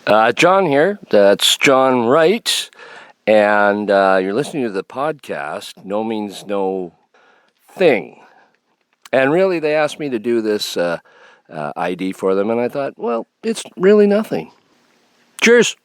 John here. That's John Wright. And you're listening to the podcast, No Means No Thing. And really, they asked me to do this ID for them, and I thought, well, it's really nothing. Cheers.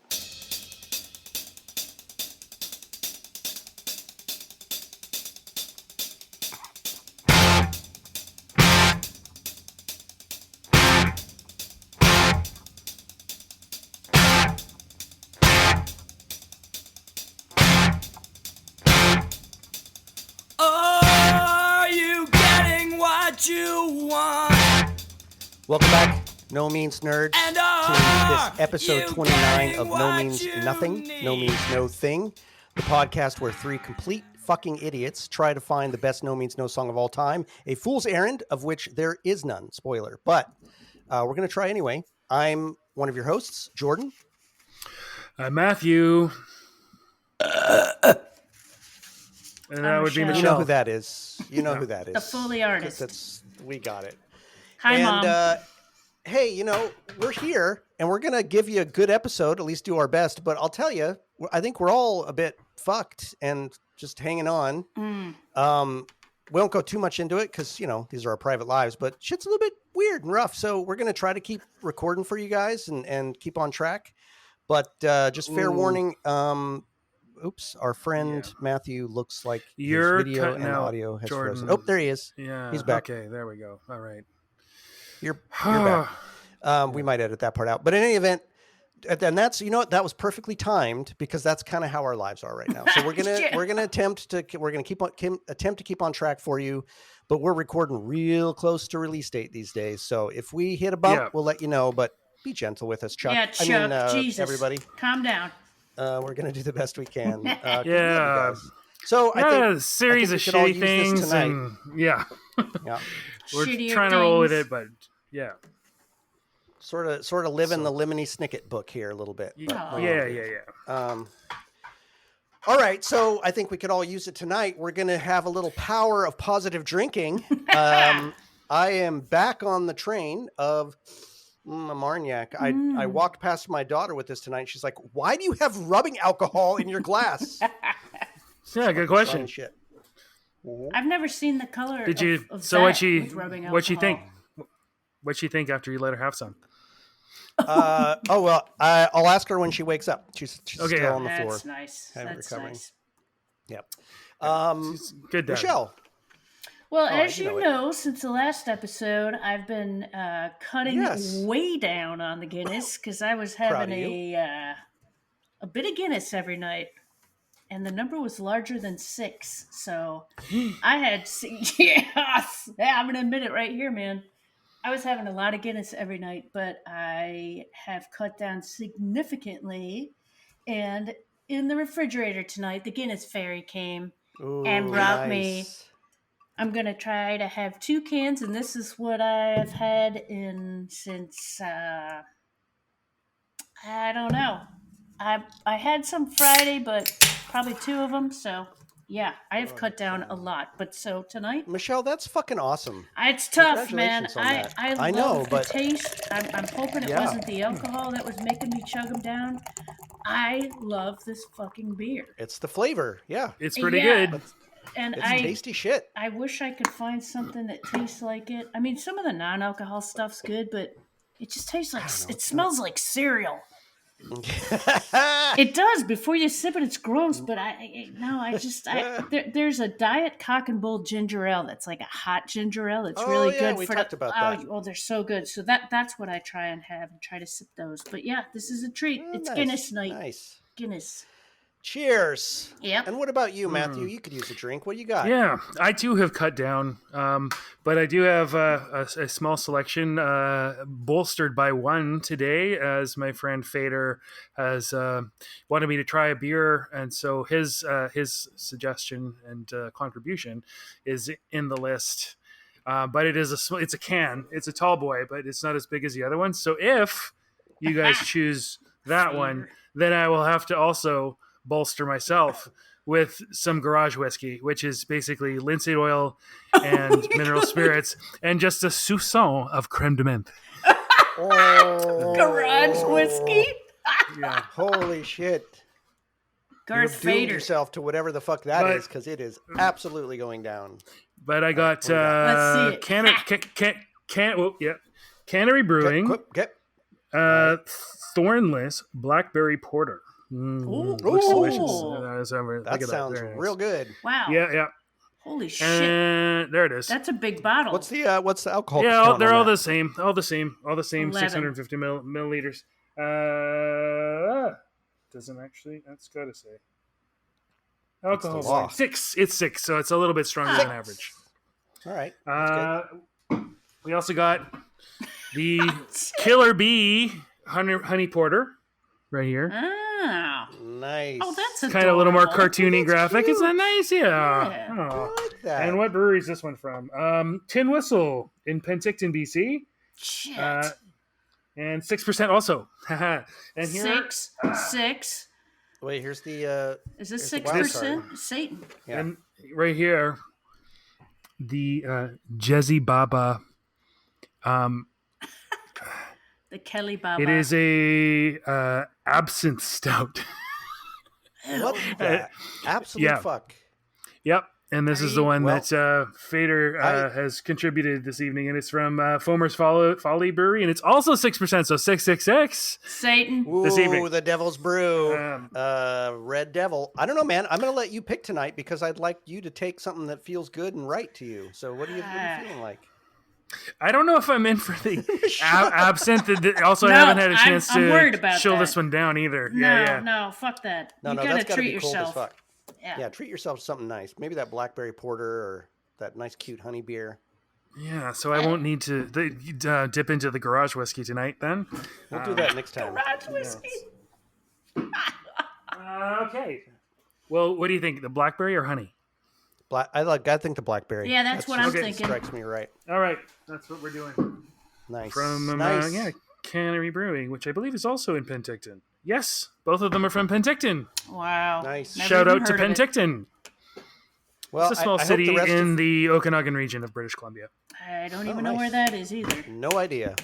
Welcome back, No Means Nerds, to this episode 29 of No Means Nothing, No Means No Thing, the podcast where three complete fucking idiots try to find the best No Means No song of all time, a fool's errand of which there is none, spoiler. But we're going to try anyway. I'm one of your hosts, Jordan. I'm Matthew. And that would be Michelle. You know who that is. You know who that is. The Foley artist. We got it. Hi, Mom. Hey, we're here, and we're going to give you a good episode, at least do our best. But I'll tell you, I think we're all a bit fucked and just hanging on. We won't go too much into it because, these are our private lives. But shit's a little bit weird and rough. So we're going to try to keep recording for you guys and keep on track. But just fair warning, our friend Matthew looks like his video and audio has frozen. Oh, there he is. Yeah, he's back. Okay, there we go. All right. You're back. We might edit that part out, but in any event, and that's that was perfectly timed because that's kind of how our lives are right now. So we're gonna attempt to keep on track for you, but we're recording real close to release date these days. So if we hit a bump, we'll let you know. But be gentle with us, Chuck. Yeah, Chuck. Jesus, everybody, calm down. We're gonna do the best we can. Yeah. So I think a series of shitty things, and yeah. We're trying to roll with it, but yeah. Sort of live in the Lemony Snicket book here a little bit. But, all right, so I think we could all use it tonight. We're going to have a little power of positive drinking. I am back on the train of Marniac. I walked past my daughter with this tonight. She's like, "Why do you have rubbing alcohol in your glass?" Yeah, good question. Shit. I've never seen the color. Did you? Of so what'd she think? What'd she think after you let her have some? I'll ask her when she wakes up. She's okay, still on the floor. That's nice. That's nice. Yep. Good dad. Michelle. Well, as you know, since the last episode, I've been cutting way down on the Guinness because I was having a bit of Guinness every night. And the number was larger than 6. So I had, yes, I'm going to admit it right here, man. I was having a lot of Guinness every night, but I have cut down significantly. And in the refrigerator tonight, the Guinness fairy came and brought me, I'm going to try to have 2 cans. And this is what I have had since, I don't know. I had some Friday, but probably 2 of them. So, yeah, I have cut down a lot. But so tonight, Michelle, that's fucking awesome. It's tough, man. I know, love the taste. I'm hoping it wasn't the alcohol that was making me chug them down. I love this fucking beer. It's the flavor. Yeah, it's pretty good. And it's tasty shit. I wish I could find something that tastes like it. I mean, some of the non-alcohol stuff's good, but it just tastes like it smells like cereal. It does. Before you sip it, it's gross. But there's a Diet Cock and Bull ginger ale that's like a hot ginger ale. It's really good. We talked about that. Oh, they're so good. So that's what I try and have and try to sip those. But yeah, this is a treat. It's nice. Guinness night. Nice. Guinness. Cheers. Yep. And what about you, Matthew? You could use a drink. What do you got? Yeah, I too have cut down, but I do have a small selection, bolstered by one today, as my friend Fader has wanted me to try a beer, and so his suggestion and contribution is in the list. But it's a can. It's a tall boy, but it's not as big as the other one. So if you guys choose that one, then I will have to also bolster myself with some garage whiskey, which is basically linseed oil and mineral spirits and just a soupçon of creme de menthe. Garage whiskey? Yeah. Holy shit. Darth You've doomed Vader. yourself to whatever the fuck that is, because it is absolutely going down. But I got Let's see it. Cannery Brewing. Okay. Thornless Blackberry Porter. Looks delicious. That sounds real good. Wow. Yeah. Holy shit. And there it is. That's a big bottle. What's the alcohol? Yeah, they're all the same. All the same. 11. 650 milliliters. Doesn't actually. That's got to say. Alcohol. 6. It's 6, so it's a little bit stronger than average. All right. That's good. We also got the Killer Bee Honey Porter right here. Oh. Nice. Oh, that's adorable. Kind of a little more cartoony graphic. Cute. Isn't that nice? Yeah. Yeah. Oh. I like that. And what brewery is this one from? Tin Whistle in Penticton, BC. Shit. And 6% also. And here, 6. Wait, here's the. Is this here's the wild 6%? card. Satan. Yeah. and right here, the Jezzy Baba. The Kelly Baba. It is a absinthe stout. What the absolute Yeah. fuck? Yep. And this is the one Well, that Fader has contributed this evening, and it's from Foamer's Folly Brewery, and it's also 6%, so 666. Satan. Ooh, this evening. the Devil's Brew, Red Devil. I don't know, man. I'm going to let you pick tonight because I'd like you to take something that feels good and right to you. So what are you feeling like? I don't know if I'm in for the absinthe. Also, I haven't had a chance I'm worried to about chill that. this one down either. No, fuck that. No, You no, gotta that's got to treat be cold as yourself. fuck. Yeah. Yeah, treat yourself to something nice. Maybe that blackberry porter or that nice cute honey beer. Yeah, so I won't need to dip into the garage whiskey tonight then. We'll do that next time. Garage whiskey. Okay. Well, what do you think? The blackberry or honey? I think the blackberry. Yeah, that's what I'm thinking. Strikes me right. All right, that's what we're doing. Nice. From nice. Cannery Brewing, which I believe is also in Penticton. Yes, both of them are from Penticton. Wow. Nice. Never Shout even out to heard of it. Penticton. Well, It's a small I hope city the rest in of- the Okanagan region of British Columbia. I don't even know nice. where that is either. No idea.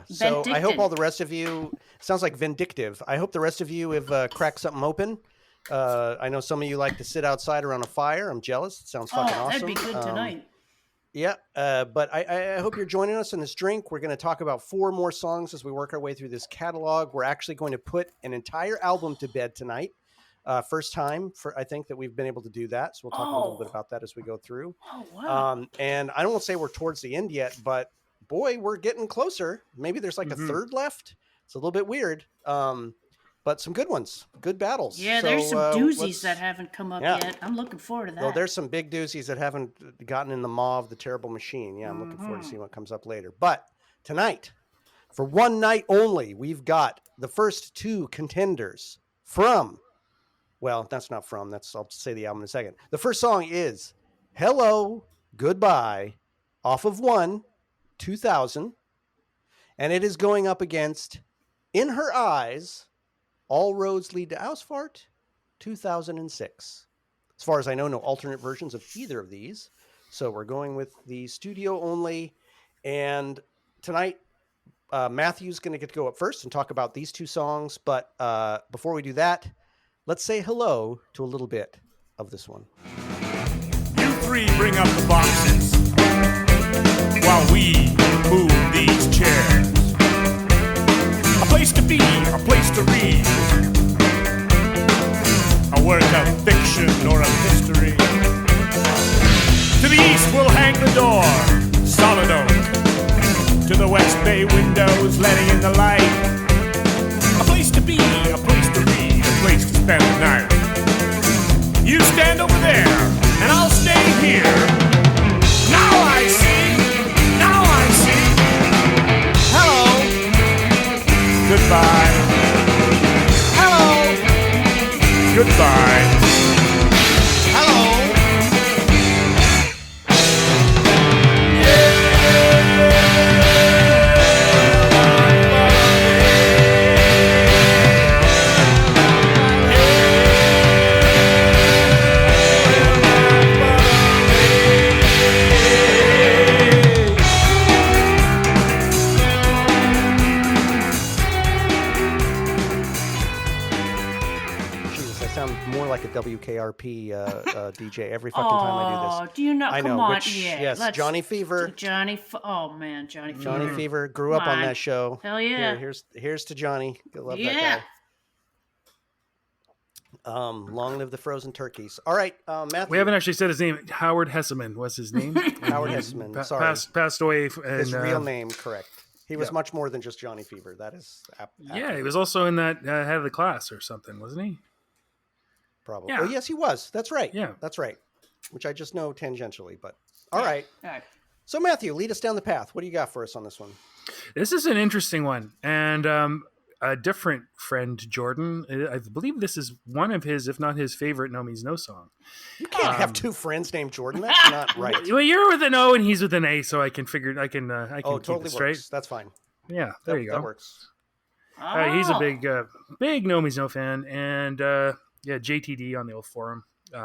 So I hope all the rest of you sounds like vindictive. I hope the rest of you have cracked something open. I know some of you like to sit outside around a fire. I'm jealous. It sounds fucking awesome. That'd be good tonight. Yeah, but I hope you're joining us in this drink. We're going to talk about 4 more songs as we work our way through this catalog. We're actually going to put an entire album to bed tonight. First time I think that we've been able to do that. So we'll talk a little bit about that as we go through. Oh, wow. And I don't want to say we're towards the end yet, but boy, we're getting closer. Maybe there's like a third left. It's a little bit weird. But some good ones, good battles. Yeah, so, there's some doozies that haven't come up yet. I'm looking forward to that. Well, there's some big doozies that haven't gotten in the maw of the terrible machine. Yeah, I'm looking forward to seeing what comes up later. But tonight, for one night only, we've got the first 2 contenders from, well, that's not from, I'll say the album in a second. The first song is Hello, Goodbye, off of 2000. And it is going up against In Her Eyes, All Roads Lead to Ausfart, 2006. As far as I know, no alternate versions of either of these. So we're going with the studio only. And tonight, Matthew's going to get to go up first and talk about these 2 songs. But before we do that, let's say hello to a little bit of this one. You 3 bring up the boxes while we move these chairs. A place to be, a place to read. A work of fiction or of history. To the east we'll hang the door, solid oak. To the west bay windows letting in the light. A place to be, a place to read, a place to spend the night. You stand over there, and I'll stay here. Now I see, now I see. Hello. Goodbye. Hello. Goodbye. Hello. sound more like a WKRP DJ every fucking time I do this. Oh, do you know? I Come know. on, Which, yeah. yes, Johnny Fever. Oh man, Johnny Fever. Johnny Fever grew up on that show. Hell yeah. Here's to Johnny. I love that guy. Long live the frozen turkeys. All right, Matthew. We haven't actually said his name. Howard Hesseman was his name. Howard Hesseman. Sorry, passed away. His real name, correct. He was much more than just Johnny Fever. That is. Yeah, he was also in that head of the class or something, wasn't he? Probably. Yeah. Oh, yes, he was. That's right. Yeah, that's right. Which I just know tangentially, but all right. All right. So Matthew, lead us down the path. What do you got for us on this one? This is an interesting one, and a different friend, Jordan. I believe this is one of his, if not his favorite, No Means No song. You can't have two friends named Jordan. That's not right. Well, you're with an O and he's with an A, so I can keep totally it straight. Works. That's fine. Yeah, there you go. That works. He's a big No Means No fan, and JTD on the old forum. But,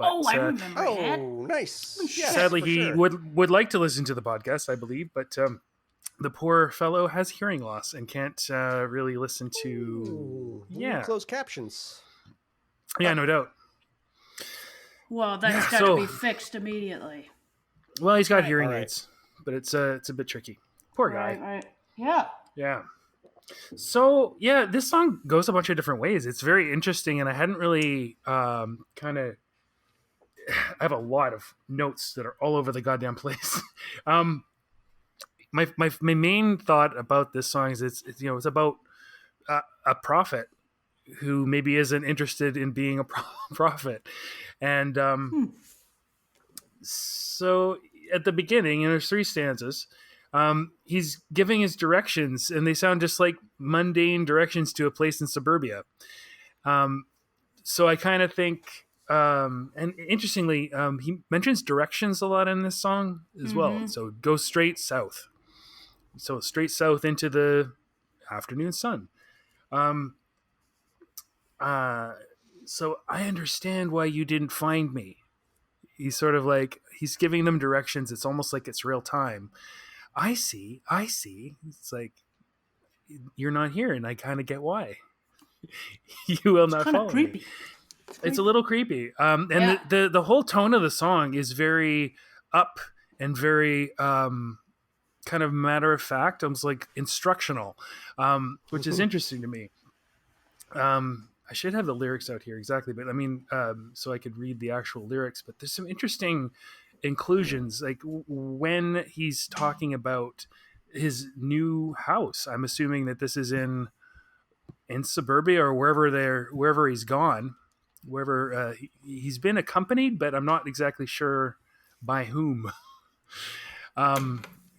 I remember that. Oh, nice. Yes, sadly, he sure. would like to listen to the podcast, I believe, but the poor fellow has hearing loss and can't really listen to. Closed captions. Yeah, no doubt. Well, that's got to be fixed immediately. Well, he's got hearing aids, but it's a bit tricky. Poor guy. Right. Yeah. Yeah. So this song goes a bunch of different ways. It's very interesting, and I hadn't really I have a lot of notes that are all over the goddamn place. My main thought about this song is it's about a prophet who maybe isn't interested in being a prophet, and so at the beginning, and there's 3 stanzas. He's giving his directions, and they sound just like mundane directions to a place in suburbia. So I kind of think, and interestingly, he mentions directions a lot in this song as well. So go straight south. So straight south into the afternoon sun. So I understand why you didn't find me. He's sort of like, he's giving them directions. It's almost like it's real time. I see. It's like, you're not here, and I kind of get why. You will not follow me. It's a little creepy. And the whole tone of the song is very up and very kind of matter of fact, almost like instructional, which is interesting to me. I should have the lyrics out here exactly, but I mean, so I could read the actual lyrics, but there's some interesting inclusions, like when he's talking about his new house. I'm assuming that this is in suburbia or wherever he's gone, wherever he's been accompanied, but I'm not exactly sure by whom.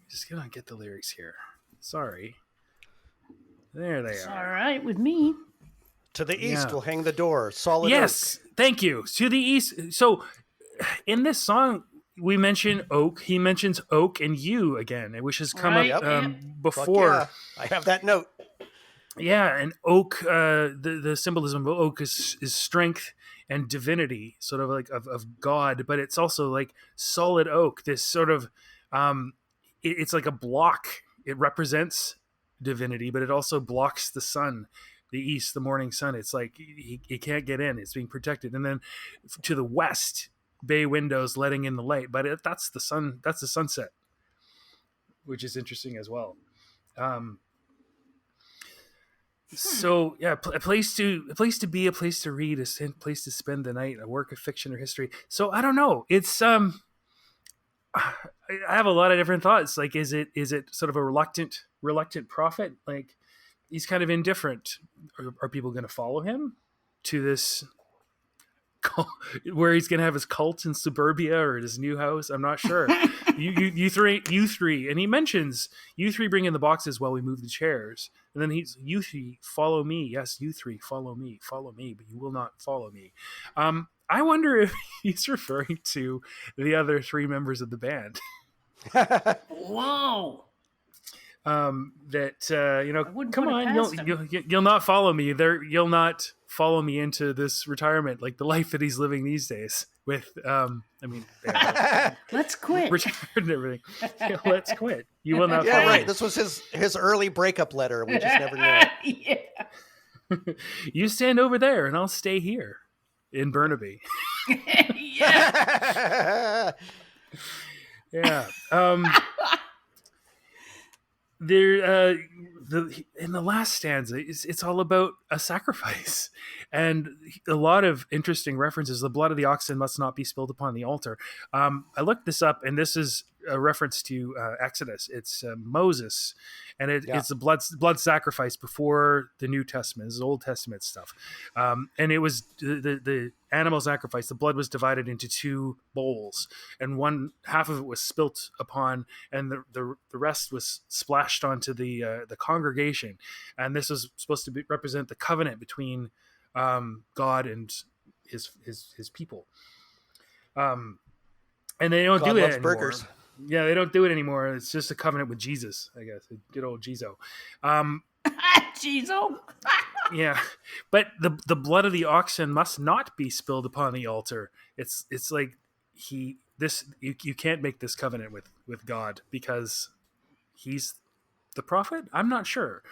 Just gonna get the lyrics here. Sorry. There they are. All right with me. To the east will hang the door. Solid. Yes, thank you. To the east. So in this song, we mention oak. He mentions oak and yew again, which has come up before. Yeah. I have that note. Yeah, and oak, the symbolism of oak is strength and divinity, sort of like of God, but it's also like solid oak, this sort of, it's like a block. It represents divinity, but it also blocks the sun, the east, the morning sun. It's like he can't get in. It's being protected. And then to the west, bay windows letting in the light, but that's the sun. That's the sunset, which is interesting as well. So yeah, a place to be, a place to read, a place to spend the night, a work of fiction or history. So I don't know. It's I have a lot of different thoughts. Like, is it sort of a reluctant prophet? Like, he's kind of indifferent. Are people going to follow him to this where he's going to have his cult in suburbia or his new house? I'm not sure. you three, and he mentions you three bring in the boxes while we move the chairs, and then you three follow me. Yes, you three follow me, but you will not follow me. I wonder if he's referring to the other 3 members of the band. Whoa. Come on, you'll not follow me there. You'll not follow me into this retirement, like the life that he's living these days with, let's quit. Retired and everything. Yeah, let's quit. You will not follow me. Right. This was his early breakup letter. We just never knew it. You stand over there and I'll stay here. in Burnaby. Yeah. Yeah. There, in the last stanza, it's all about a sacrifice, and a lot of interesting references. The blood of the oxen must not be spilled upon the altar. I looked this up, and this is a reference to Exodus. It's Moses, and it's a blood sacrifice before the New Testament. This is Old Testament stuff, and it was the animal sacrifice. The blood was divided into 2 bowls, and one half of it was spilt upon, and the rest was splashed onto the congregation. And this was supposed to represent the covenant between God and his people. And they don't do it anymore. Burgers. Yeah, they don't do it anymore. It's just a covenant with Jesus, I guess. Good old Jizo. Jizo. Yeah, but the blood of the oxen must not be spilled upon the altar. It's like you can't make this covenant with God because he's the prophet. I'm not sure.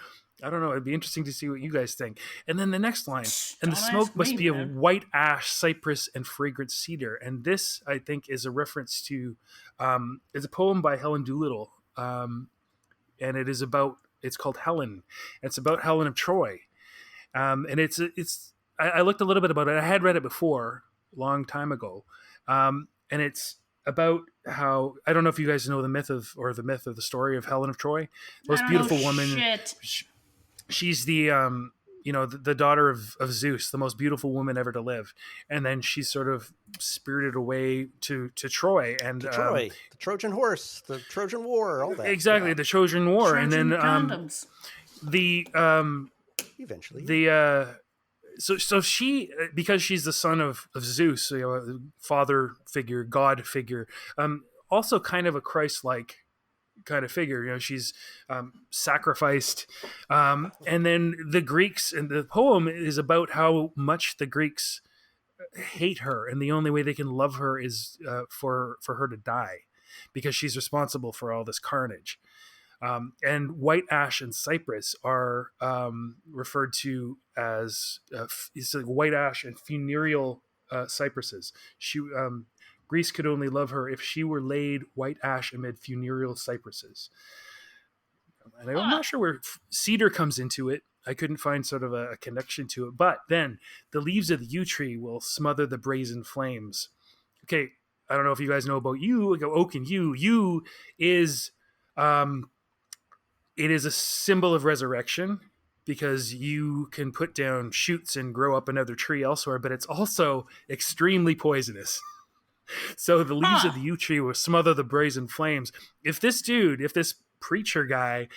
I don't know. It'd be interesting to see what you guys think. And then the next line, and the smoke must be of white ash, cypress, and fragrant cedar. And this, I think, is a reference to, it's a poem by Helen Doolittle. And it's called Helen. It's about Helen of Troy. And I looked a little bit about it. I had read it before, a long time ago. And it's about how, I don't know if you guys know the myth of the story of Helen of Troy. Most beautiful woman. Shit. She's the the daughter of Zeus, the most beautiful woman ever to live, and then she's sort of spirited away to Troy and the Trojan horse, the Trojan War, all that. Exactly, the Trojan War, Trojan and then condoms. Eventually so she, because she's the son of Zeus, father figure, god figure, also kind of a Christ-like kind of figure. She's sacrificed, and then the Greeks, and the poem is about how much the Greeks hate her, and the only way they can love her is for her to die, because she's responsible for all this carnage. And white ash and cypress are referred to as it's like white ash and funereal cypresses. Greece could only love her if she were laid white ash amid funereal cypresses. And I'm not sure where cedar comes into it. I couldn't find sort of a connection to it. But then the leaves of the yew tree will smother the brazen flames. Okay, I don't know if you guys know about yew, oak and yew. Yew is it is a symbol of resurrection, because you can put down shoots and grow up another tree elsewhere, but it's also extremely poisonous. So the leaves of the yew tree will smother the brazen flames. If this preacher guy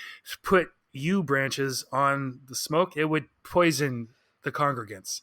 put yew branches on the smoke, it would poison the congregants.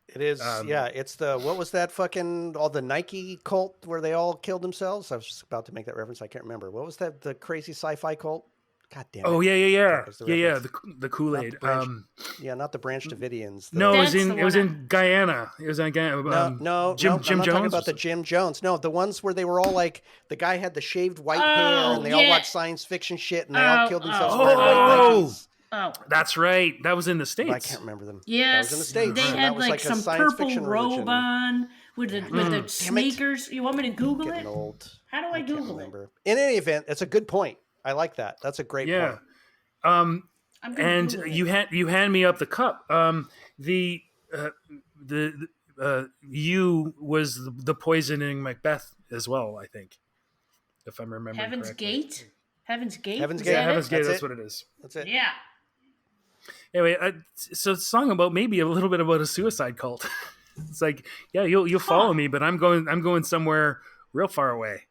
It is, it's what was that fucking, all the Nike cult where they all killed themselves? I was just about to make that reference. I can't remember. What was that, the crazy sci-fi cult? God damn it. Oh, yeah. The Kool-Aid. Not the Branch Davidians. No, it was in Guyana. It was on Guyana. No, Jim I'm not Jones? talking about the Jim Jones. No, the ones where they were all like, the guy had the shaved white hair, and they all watched science fiction shit, and they all killed themselves wearing white Nikes. Oh, that's right. That was in the States. I can't remember them. Yes, that was in the States. They had like some purple robe on with the sneakers. You want me to Google it? Old. How do I Google it? In any event, it's a good point. I like that. That's a great point. And you hand me up the cup. The you was the poisoning Macbeth as well, I think, if I'm remembering Heaven's correctly. Gate. Heaven's Gate. Heaven's Gate. That's what it is. That's it. Yeah. Anyway, so it's a song about maybe a little bit about a suicide cult. It's like, yeah, you'll follow me, but I'm going somewhere real far away.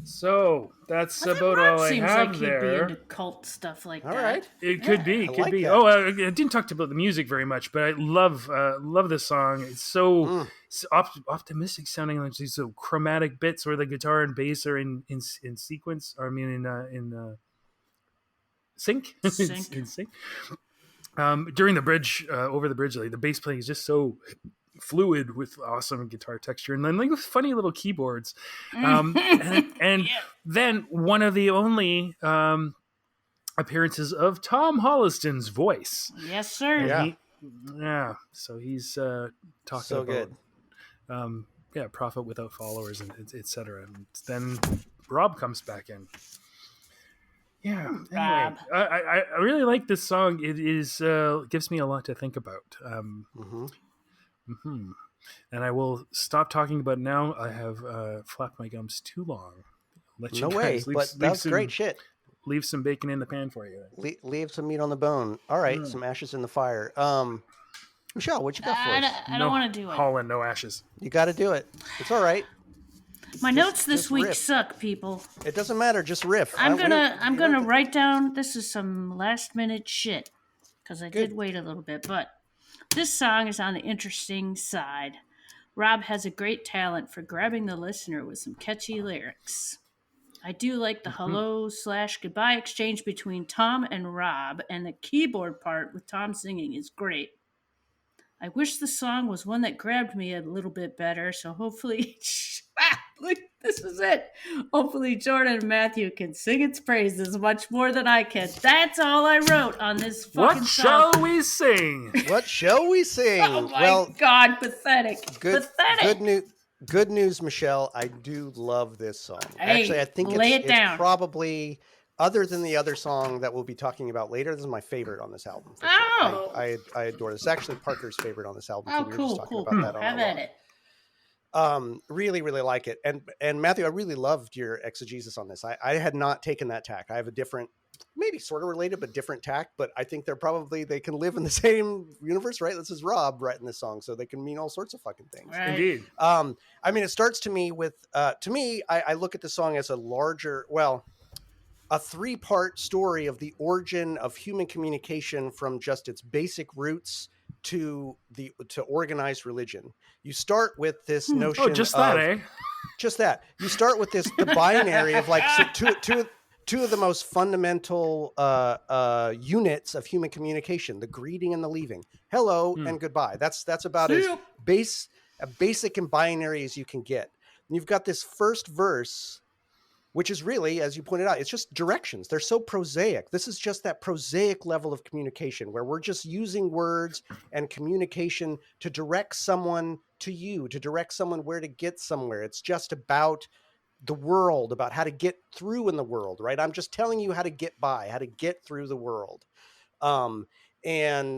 So that's about all I have like there. He'd be into cult stuff like that. All right, it could be. That. Oh, I didn't talk about the music very much, but I love this song. It's so optimistic sounding. Like these so chromatic bits where the guitar and bass are in sequence. Or I mean in sync. In sync. During the bridge, over the bridge, like, the bass playing is just so fluid with awesome guitar texture, and then like funny little keyboards, and then one of the only appearances of Tom Holliston's voice. Yes, sir. And Yeah, so he's talking So about good. profit without followers and etc. And then Rob comes back in. Yeah. Anyway, Rob. I really like this song. It is gives me a lot to think about. And I will stop talking about it now. I have flapped my gums too long. Let No way, but that's great shit. Leave some bacon in the pan for you. Leave some meat on the bone. All right, some ashes in the fire. Michelle, what you got for us? I don't want to do it. Holland, no ashes. You got to do it. It's all right. My notes this week riff. suck, people. It doesn't matter. Just riff. I'm gonna write down. This is some last minute shit because I did wait a little bit, but this song is on the interesting side. Rob has a great talent for grabbing the listener with some catchy lyrics. I do like the hello/goodbye exchange between Tom and Rob, and the keyboard part with Tom singing is great. I wish the song was one that grabbed me a little bit better, so hopefully... look, this is it. Hopefully Jordan and Matthew can sing its praises much more than I can. That's all I wrote on this fucking song. What shall we sing? What shall we sing? Oh my God, pathetic. Pathetic. Good news, Michelle. I do love this song. Hey, actually, I think it's probably, other than the other song that we'll be talking about later, this is my favorite on this album. For sure. I adore this. It's actually Parker's favorite on this album. Oh, cool. Have at it. Really, really like it. And Matthew, I really loved your exegesis on this. I had not taken that tack. I have a different, maybe sort of related, but different tack. But I think they can live in the same universe, right? This is Rob writing this song, so they can mean all sorts of fucking things. Right. Indeed. I mean, it starts to me with, I look at the song as a three-part story of the origin of human communication from just its basic roots to organized religion. You start with this notion. Oh, just that, eh? Just that. You start with the binary of like two of the most fundamental units of human communication: the greeting and the leaving. Hello and goodbye. That's about as basic and binary as you can get. And you've got this first verse, which is really, as you pointed out, it's just directions. They're so prosaic. This is just that prosaic level of communication where we're just using words and communication to direct someone to you, to direct someone where to get somewhere. It's just about the world, about how to get through in the world, right? I'm just telling you how to get by, how to get through the world. There's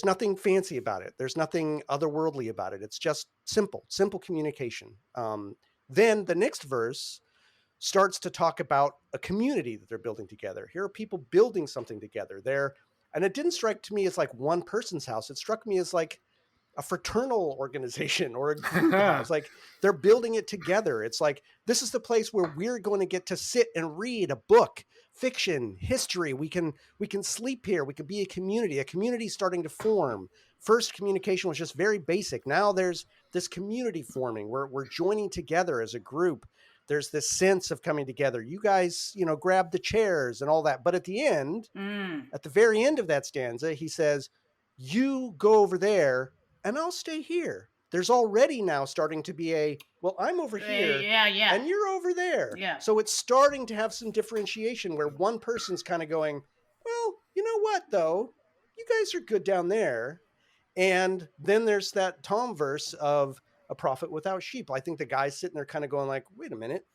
nothing fancy about it. There's nothing otherworldly about it. It's just simple communication. Then the next verse starts to talk about a community that they're building together. Here are people building something together. And it didn't strike to me as like one person's house. It struck me as like a fraternal organization or a group house. Like they're building it together. It's like, this is the place where we're going to get to sit and read a book, fiction, history. We can sleep here. We can be a community starting to form. First communication was just very basic. Now there's this community forming. We're joining together as a group. There's this sense of coming together. You guys, grab the chairs and all that. But at the end, at the very end of that stanza, he says, you go over there and I'll stay here. There's already now starting to be I'm over here and you're over there. Yeah. So it's starting to have some differentiation where one person's kind of going, well, you know what though? You guys are good down there. And then there's that Tom verse of a prophet without sheep. I think the guy's sitting there kind of going like, wait a minute,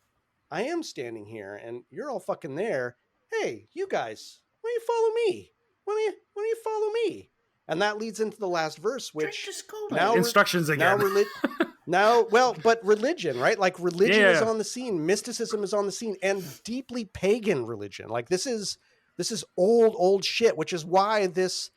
I am standing here and you're all fucking there. Hey, you guys, why don't you follow me? Why don't you follow me? And that leads into the last verse, which now instructions again. But religion, right? Like religion is on the scene. Mysticism is on the scene, and deeply pagan religion. Like this is old shit, which is why this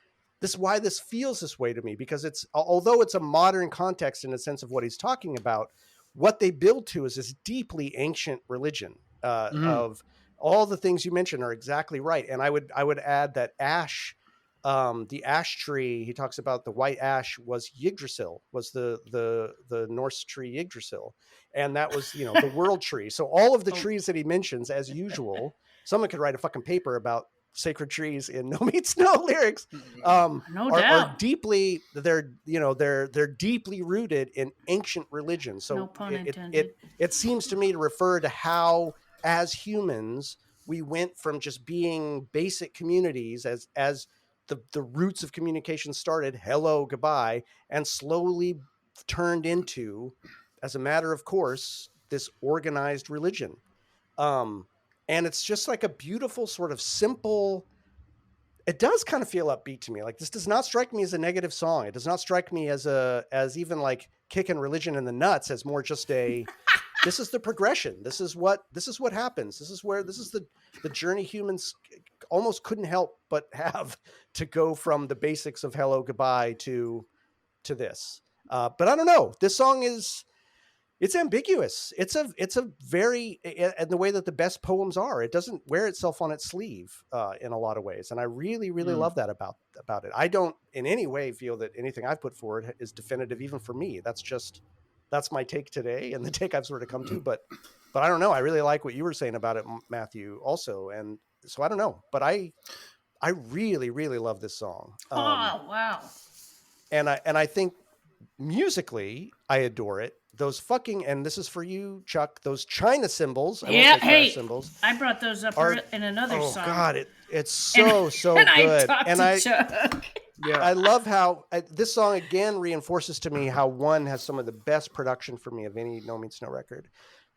feels this way to me, because although it's a modern context in the sense of what he's talking about, what they build to is this deeply ancient religion of all the things you mentioned are exactly right. And I would add that ash, the ash tree, he talks about the white ash was Yggdrasil, was the Norse tree Yggdrasil. And that was, the world tree. So all of the trees that he mentions, as usual, someone could write a fucking paper about sacred trees in No Meets No lyrics, are deeply, they're deeply rooted in ancient religion. So no pun intended. It seems to me to refer to how, as humans, we went from just being basic communities as the roots of communication started, hello, goodbye, and slowly turned into, as a matter of course, this organized religion. And it's just like a beautiful sort of simple, it does kind of feel upbeat to me. Like, this does not strike me as a negative song. It does not strike me as even like kicking religion in the nuts, as more just a, this is the progression. This is what happens. This is the journey humans almost couldn't help but have to go from the basics of hello, goodbye to this. But I don't know. This song it's ambiguous. It's a very, and the way that the best poems are, it doesn't wear itself on its sleeve in a lot of ways. And I really, really love that about it. I don't in any way feel that anything I've put forward is definitive, even for me. That's my take today, and the take I've sort of come to, but I don't know. I really like what you were saying about it, Matthew, also. And so I don't know, but I really, really love this song. Oh, wow. And I think musically, I adore it. Those fucking, and this is for you, Chuck, those China cymbals. Cymbals. I brought those up in another song. Oh God, it's so good. Chuck. Yeah, I love how this song again reinforces to me how one has some of the best production for me of any No Means No record.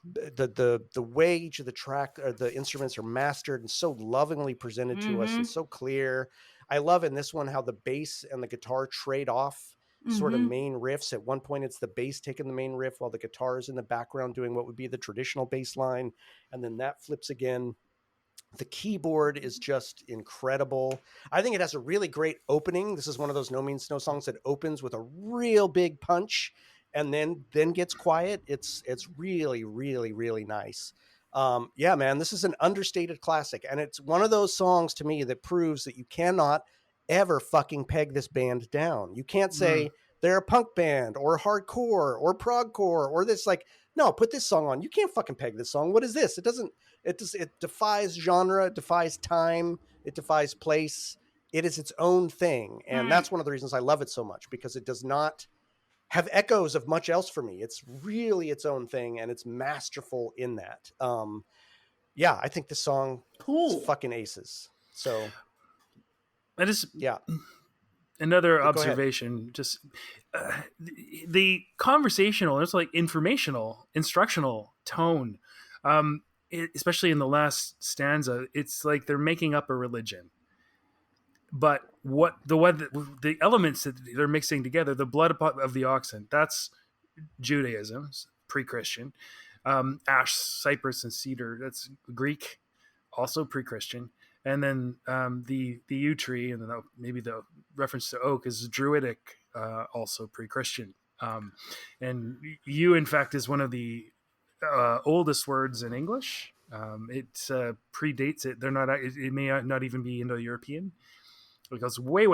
The way each of the track or the instruments are mastered and so lovingly presented to us and so clear. I love in this one how the bass and the guitar trade off sort of main riffs. At one point, it's the bass taking the main riff while the guitar is in the background doing what would be the traditional bass line, and then that flips again. The keyboard is just incredible. I think it has a really great opening. This is one of those No Means No songs that opens with a real big punch and then gets quiet. It's really, really, really nice. Yeah, man, this is an understated classic. And it's one of those songs to me that proves that you cannot ever fucking peg this band down. You can't say they're a punk band or hardcore or progcore or this, like, no, put this song on. You can't fucking peg this song. What is this? It defies genre, it defies time, it defies place. It is its own thing. And that's one of the reasons I love it so much, because it does not have echoes of much else for me. It's really its own thing, and it's masterful in that. Yeah, I think this song is fucking aces. So that is another observation. Just the conversational, it's like informational, instructional tone. Especially in the last stanza, it's like they're making up a religion. But the elements that they're mixing together, the blood of the oxen, that's Judaism, pre-Christian. Ash, cypress, and cedar, that's Greek, also pre-Christian. And then the yew tree, and then maybe the reference to oak is Druidic, also pre-Christian. And yew, in fact, is one of the oldest words in English. It predates it. It may not even be Indo-European. It goes way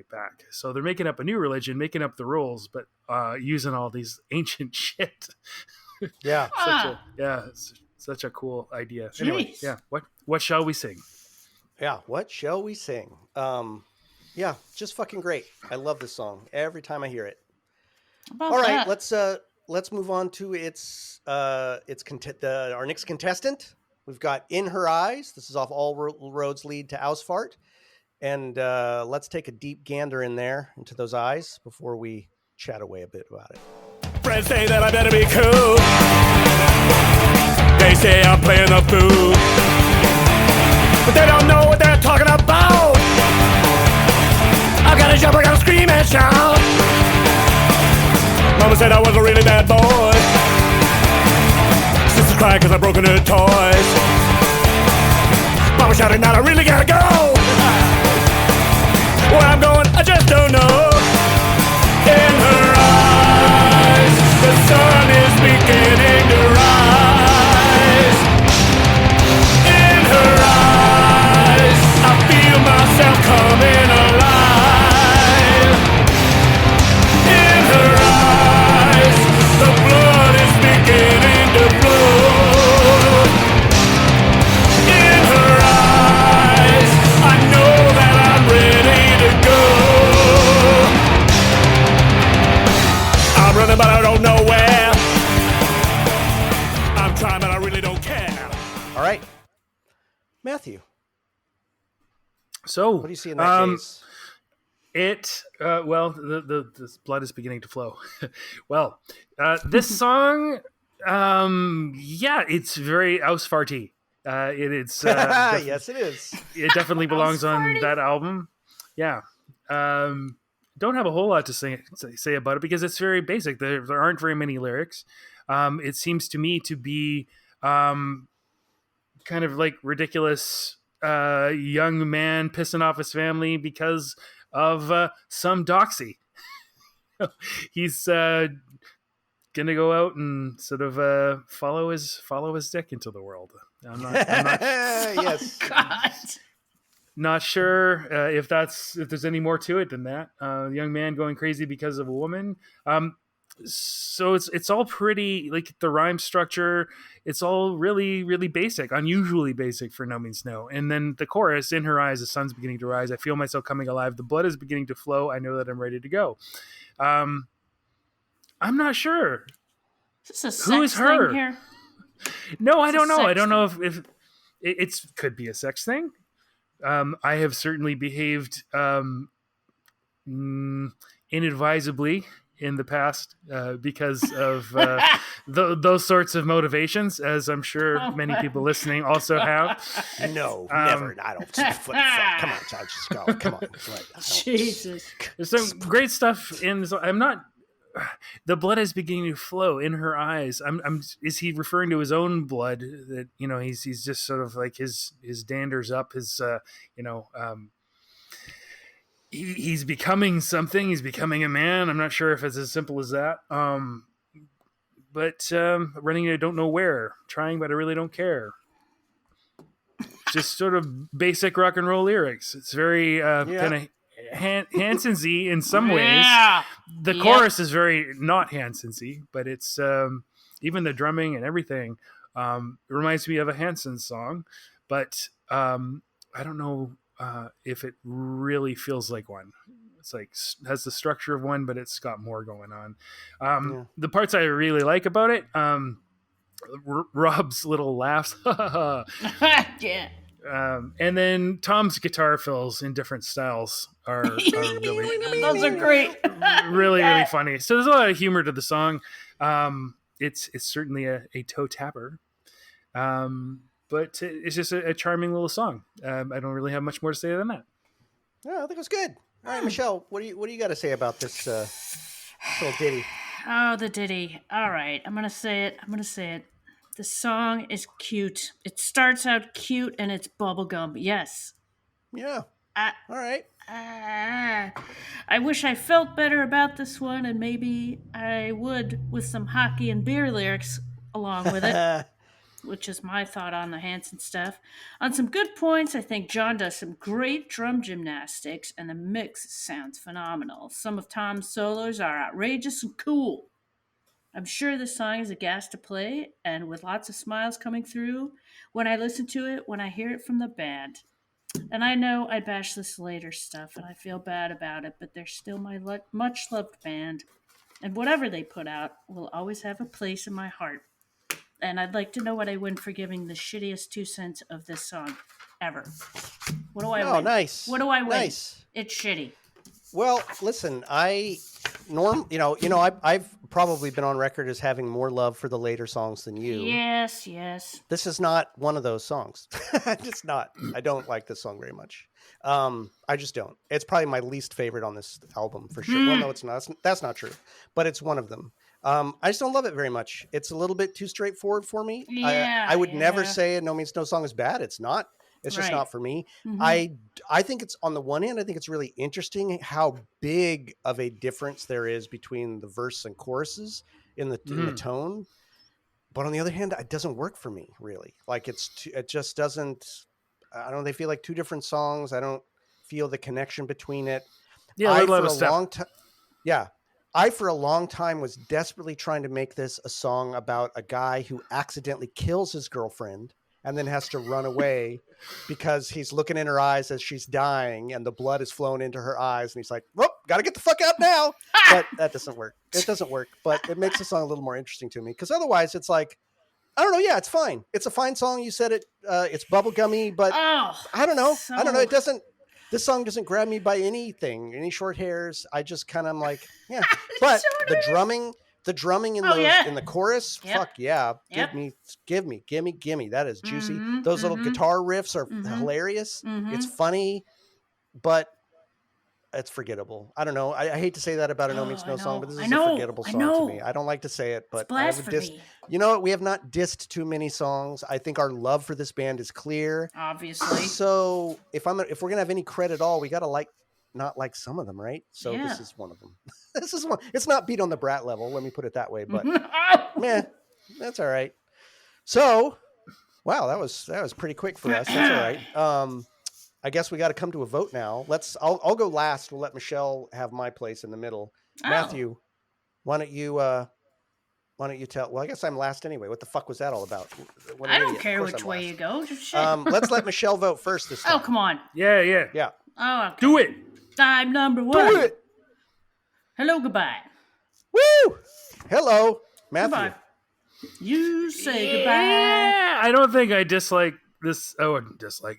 back. So they're making up a new religion, making up the rules, but using all these ancient shit. Yeah. Such a cool idea. Jeez. Anyway, yeah. What shall we sing? Yeah. What shall we sing? Yeah, just fucking great. I love this song every time I hear it. All right, let's move on to our next contestant. We've got In Her Eyes. This is off All Roads Lead to Ausfart. And let's take a deep gander in there into those eyes before we chat away a bit about it. Friends say that I better be cool. They say I'm playing the fool, but they don't know what they're talking about. I gotta jump, I gotta scream and shout. Mama said I was a really bad boy. Sisters cry cause I've broken her toys. Mama shouting out I really gotta go. Where I'm going, I just don't know. In her eyes, the sun is beginning to rise. In her eyes, I feel myself coming alive. In her eyes, the blood is beginning to flow. In her eyes, I So, what do you see in that case? The blood is beginning to flow. Well, this song, it's very Ausfarty. Yes, it is. It definitely belongs on that album. Yeah. Don't have a whole lot to say about it because it's very basic. There aren't very many lyrics. It seems to me to be kind of like ridiculous young man pissing off his family because of some doxy. He's gonna go out and sort of follow his dick into the world. I'm not yes. God. Not sure if there's any more to it than that. Young man going crazy because of a woman. So it's all pretty, like the rhyme structure. It's all really, really basic, unusually basic for No Means No. And then the chorus, in her eyes, the sun's beginning to rise. I feel myself coming alive. The blood is beginning to flow. I know that I'm ready to go. I'm not sure. Is this a Who is sex her? thing here? No, I don't know. I don't know if it could be a sex thing. I have certainly behaved inadvisably in the past because of those sorts of motivations, as I'm sure many people listening also have. No, never. I don't. Come on, just go. Come on. Jesus. There's some great stuff in this. I'm not. The blood is beginning to flow in her eyes. Is he referring to his own blood? That he's just sort of like his dander's up. He's becoming something. He's becoming a man. I'm not sure if it's as simple as that. But running, I don't know where. Trying, but I really don't care. Just sort of basic rock and roll lyrics. It's very kind of Hanson-y in some ways. The chorus is very not Hanson-y, but it's even the drumming and everything reminds me of a Hanson song. But I don't know if it really feels like one. It's like has the structure of one, but it's got more going on. The parts I really like about it, Rob's little laughs. Yeah. And then Tom's guitar fills in different styles are really those are great. really funny. So there's a lot of humor to the song. It's certainly a toe tapper. But it's just a charming little song. I don't really have much more to say than that. Yeah, I think it was good. All right, Michelle, what do you got to say about this little ditty? Oh, the ditty. All right, I'm gonna say it. The song is cute. It starts out cute and it's bubblegum. Yes. Yeah. All right. I wish I felt better about this one, and maybe I would with some hockey and beer lyrics along with it, which is my thought on the Hanson stuff. On some good points, I think John does some great drum gymnastics, and the mix sounds phenomenal. Some of Tom's solos are outrageous and cool. I'm sure this song is a gas to play, and with lots of smiles coming through when I listen to it, when I hear it from the band. And I know I bash this later stuff, and I feel bad about it, but they're still my much-loved band. And whatever they put out will always have a place in my heart. And I'd like to know what I win for giving the shittiest 2 cents of this song ever. What do I win? Oh, nice. What do I win? Nice. It's shitty. Well, listen, I've probably been on record as having more love for the later songs than you. Yes. This is not one of those songs. Just not. I don't like this song very much. I just don't. It's probably my least favorite on this album for sure. Well, no, it's not. That's not true. But it's one of them. I just don't love it very much. It's a little bit too straightforward for me. Yeah, I would never say No Means No song is bad. It's not. It's just not for me. Mm-hmm. I think it's, on the one hand, I think it's really interesting how big of a difference there is between the verse and choruses in the tone. But on the other hand, it doesn't work for me, really. Like it just doesn't. I don't know. They feel like two different songs. I don't feel the connection between it. Yeah, I for a long time was desperately trying to make this a song about a guy who accidentally kills his girlfriend and then has to run away because he's looking in her eyes as she's dying and the blood is flowing into her eyes. And he's like, whoop, got to get the fuck out now. But that doesn't work. It doesn't work, but it makes the song a little more interesting to me. Because otherwise it's like, I don't know. Yeah, it's fine. It's a fine song. You said it. It's bubblegummy, but I don't know. It doesn't. This song doesn't grab me by anything, any short hairs. I just kind of like, yeah. But the drumming in in the chorus, fuck yeah. Yep. Give me. That is juicy. Those little guitar riffs are hilarious. It's funny, but it's forgettable. I don't know. I hate to say that about a No Means No song, but this is a forgettable song to me. I don't like to say it, but I would you know what? We have not dissed too many songs. I think our love for this band is clear. Obviously. So if we're gonna have any credit at all, we gotta not like some of them, right? So this is one of them. This is one. It's not Beat on the Brat level, let me put it that way, but man, that's all right. So wow, that was pretty quick for us. That's all right. I guess we got to come to a vote now. I'll go last. We'll let Michelle have my place in the middle. Matthew, why don't you tell? Well, I guess I'm last anyway. What the fuck was that all about? I don't care which way you go. Just shit. Let's let Michelle vote first this time. Oh, come on. Yeah. Oh, okay. Do it. I'm number 1. Do it. Hello, goodbye. Woo! Hello, Matthew. Goodbye. You say goodbye. Yeah, I don't think I dislike this. Oh, dislike.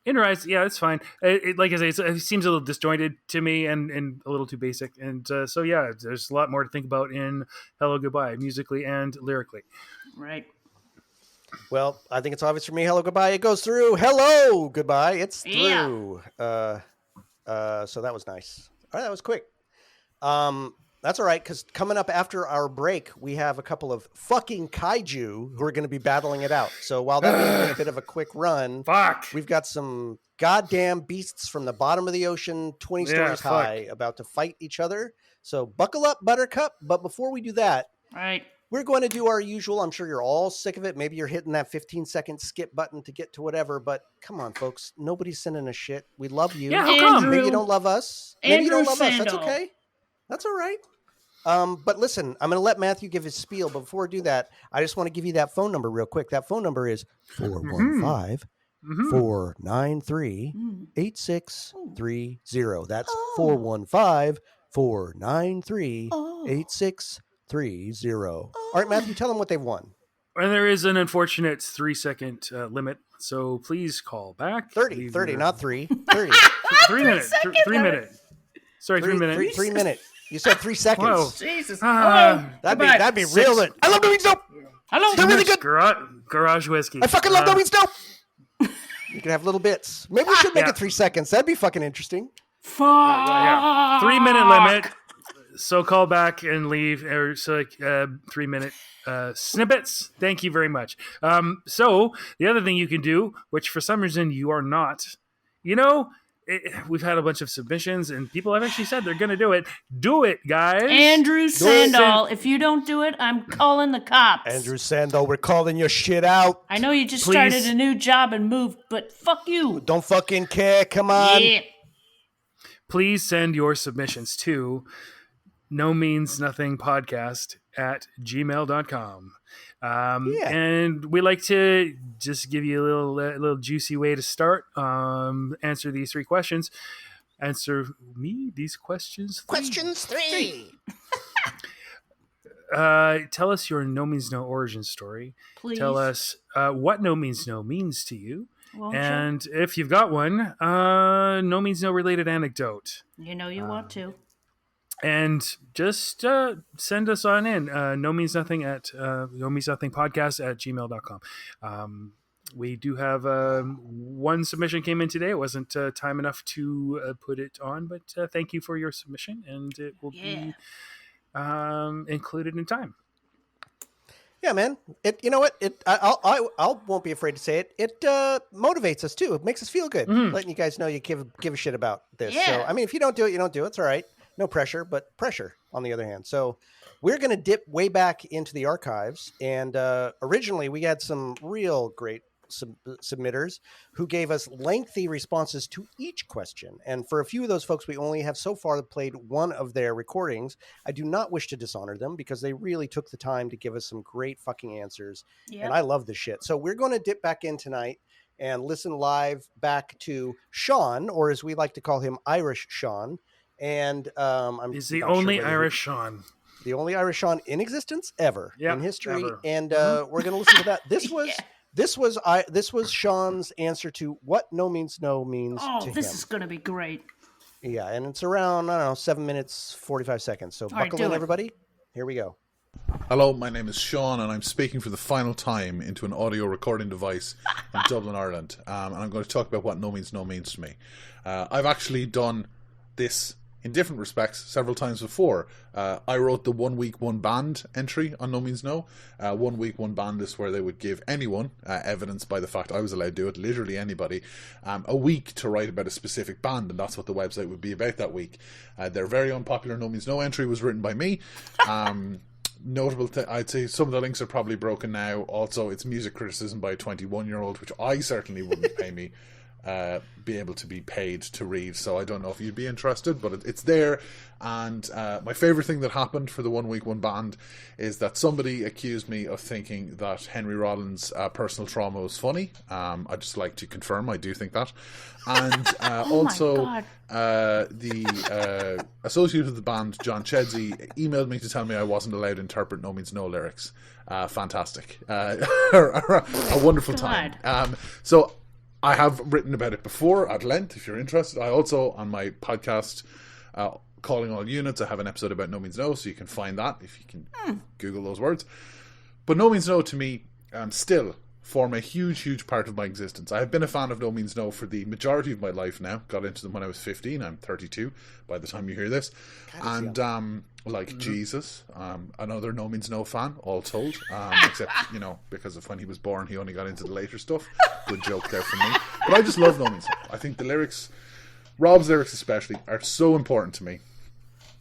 In Rise, yeah, it's fine. Like I say, it seems a little disjointed to me and a little too basic. And so, yeah, there's a lot more to think about in Hello Goodbye, musically and lyrically. Right. Well, I think it's obvious for me. Hello Goodbye. It goes through. Hello Goodbye. It's through. So that was nice. All right, that was quick. That's all right, because coming up after our break, we have a couple of fucking kaiju who are going to be battling it out. So while that may have been a bit of a quick run, we've got some goddamn beasts from the bottom of the ocean, 20 stories high, about to fight each other. So buckle up, Buttercup. But before we do that, we're going to do our usual. I'm sure you're all sick of it. Maybe you're hitting that 15-second skip button to get to whatever. But come on, folks. Nobody's sending us shit. We love you. Yeah, how come? Maybe you don't love us. Maybe you don't love us. That's okay. That's all right. But listen, I'm going to let Matthew give his spiel. But before I do that, I just want to give you that phone number real quick. That phone number is 415-493-8630. That's 415-493-8630. All right, Matthew, tell them what they've won. And there is an unfortunate 3-second limit, so please call back. 30, not 3. 30. 3 minutes. 3 minutes. Sorry, 3 minutes. 3 minutes. You said 3 seconds. Whoa. Jesus. That'd be real. I love No Means No. Hello. They're really good. Garage whiskey. I fucking love No Means No. You can have little bits. Maybe we should make it 3 seconds. That'd be fucking interesting. Fuck. 3 minute limit. So call back and leave. Or so 3 minute snippets. Thank you very much. So the other thing you can do, which for some reason you are not, we've had a bunch of submissions and people have actually said they're going to do it. Do it, guys. Andrew Sandal. If you don't do it, I'm calling the cops. Andrew Sandal, we're calling your shit out. I know you just started a new job and moved, but fuck you. Don't fucking care. Come on. Yeah. Please send your submissions to nomeansnothingpodcast@gmail.com. And we like to just give you a little juicy way to start. Answer these 3 questions. Answer me these questions. Questions 3. Tell us your No Means No origin story. Please. Tell us what No Means No means to you. Well, and if you've got one, No Means No related anecdote. You know you want to. And just send us on in. No Means Nothing at nomeansnothingpodcast@gmail.com. We do have one submission came in today. It wasn't time enough to put it on, but thank you for your submission, and it will be included in time. Yeah, man. You know what? I won't be afraid to say it. It motivates us too. It makes us feel good, letting you guys know you give a shit about this. Yeah. So I mean, if you don't do it, you don't do it. It's all right. No pressure, but pressure on the other hand. So we're going to dip way back into the archives. And originally we had some real great submitters who gave us lengthy responses to each question. And for a few of those folks, we only have so far played one of their recordings. I do not wish to dishonor them because they really took the time to give us some great fucking answers. Yep. And I love this shit. So we're going to dip back in tonight and listen live back to Sean, or as we like to call him, Irish Sean. And he's the only Irish Sean. The only Irish Sean in existence ever in history. Ever. And we're going to listen to that. This was This was Sean's answer to what no means no means to him. This is going to be great. Yeah, and it's around, I don't know, 7 minutes, 45 seconds. So buckle in, everybody. Here we go. Hello, my name is Sean, and I'm speaking for the final time into an audio recording device in Dublin, Ireland. And I'm going to talk about what no means no means to me. I've actually done this in different respects several times before. I wrote the 1 week, 1 band entry on No Means No. 1 week, 1 band is where they would give anyone, evidenced by the fact I was allowed to do it, literally anybody, a week to write about a specific band, and that's what the website would be about that week. Their very unpopular No Means No entry was written by me. Notable I'd say some of the links are probably broken now. Also, it's music criticism by a 21-year-old, which I certainly wouldn't be able to be paid to read, so I don't know if you'd be interested, but it's there. And my favourite thing that happened for the 1 week, 1 band is that somebody accused me of thinking that Henry Rollins' personal trauma was funny. I'd just like to confirm I do think that. And also the associate of the band, John Chedsey, emailed me to tell me I wasn't allowed to interpret No Means No lyrics. Fantastic. A wonderful time. So I have written about it before at length, if you're interested. I also, on my podcast, Calling All Units, I have an episode about No Means No, so you can find that if you can Google those words. But No Means No, to me, still form a huge, huge part of my existence. I have been a fan of No Means No for the majority of my life now. Got into them when I was 15. I'm 32 by the time you hear this. And Jesus, another No Means No fan, all told. Except, because of when he was born, he only got into the later stuff. Good joke there from me. But I just love No Means No. I think the lyrics, Rob's lyrics especially, are so important to me.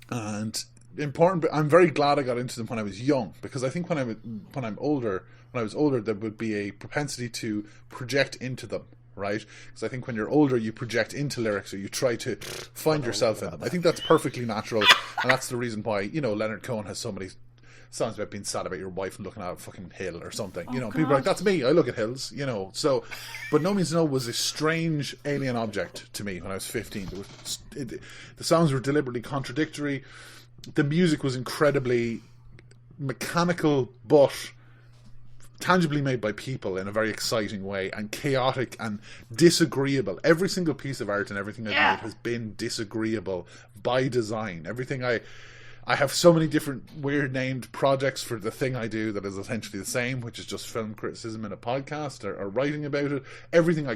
And important, but I'm very glad I got into them when I was young, because I think when I was older, there would be a propensity to project into them, right? Because I think when you're older, you project into lyrics, or you try to find yourself in them. I think that's perfectly natural, and that's the reason why, Leonard Cohen has so many songs about being sad about your wife and looking at a fucking hill or something. People are like, that's me, I look at hills, so. But No Means No was a strange alien object to me when I was 15. The songs were deliberately contradictory. The music was incredibly mechanical, but tangibly made by people in a very exciting way, and chaotic and disagreeable. Every single piece of art and everything I've made has been disagreeable by design. Everything I have so many different weird named projects for the thing I do that is essentially the same, which is just film criticism in a podcast or writing about it. Everything I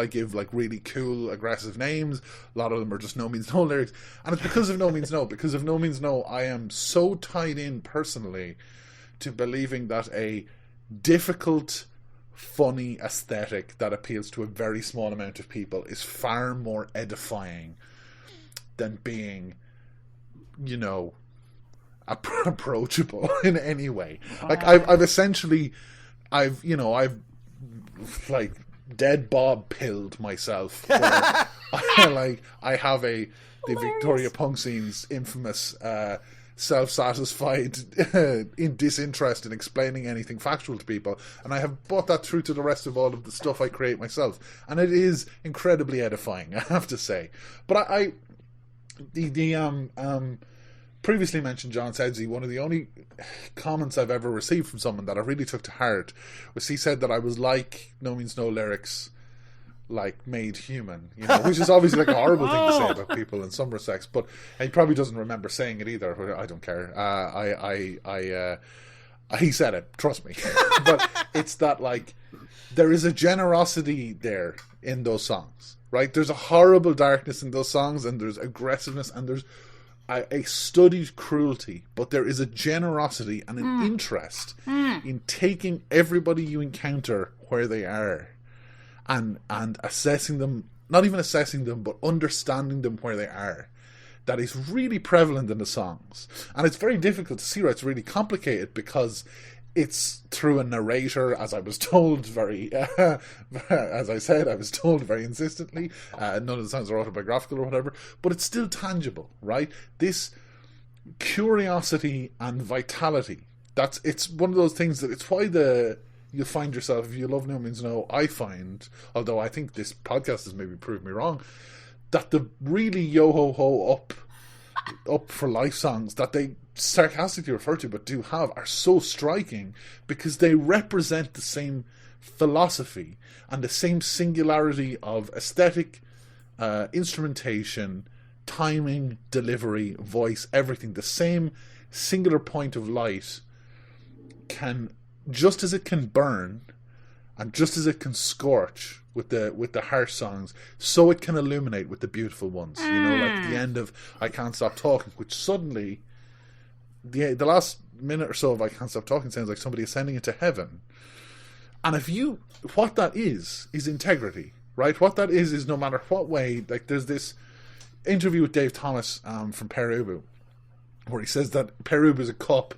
give like really cool, aggressive names. A lot of them are just No Means No lyrics. And it's because of No Means No. Because of No Means No, I am so tied in personally to believing that a difficult, funny aesthetic that appeals to a very small amount of people is far more edifying than being, approachable in any way. Like I've like dead Bob pilled myself. I have the Victoria punk scene's infamous self-satisfied in disinterest in explaining anything factual to people, and I have brought that through to the rest of all of the stuff I create myself, and it is incredibly edifying, I have to say. But the previously mentioned John Chedsey, one of the only comments I've ever received from someone that I really took to heart was he said that I was like No Means No lyrics, like made human, which is obviously like a horrible thing to say about people in some respects, but he probably doesn't remember saying it either. I don't care. He said it, trust me. But it's that, like, there is a generosity there in those songs, right? There's a horrible darkness in those songs, and there's aggressiveness, and there's a studied cruelty, but there is a generosity and an interest in taking everybody you encounter where they are and assessing them, not even assessing them, but understanding them where they are. That is really prevalent in the songs. And it's very difficult to see, right? It's really complicated because it's through a narrator, as I was told as I said, I was told very insistently. None of the songs are autobiographical or whatever, but it's still tangible, right? This curiosity and vitality, it's one of those things that it's why you'll find yourself, if you love No Means No, I find, although I think this podcast has maybe proved me wrong, that the really yo-ho-ho up for life songs that they sarcastically refer to but do have are so striking because they represent the same philosophy and the same singularity of aesthetic, instrumentation, timing, delivery, voice, everything. The same singular point of light can, just as it can burn and just as it can scorch with the harsh songs, so it can illuminate with the beautiful ones. You know, like the end of I Can't Stop Talking, which suddenly the last minute or so of I Can't Stop Talking sounds like somebody ascending into heaven. And what that is integrity, right? What that is no matter what way, like there's this interview with Dave Thomas from Pere Ubu, where he says that Pere Ubu is a cup,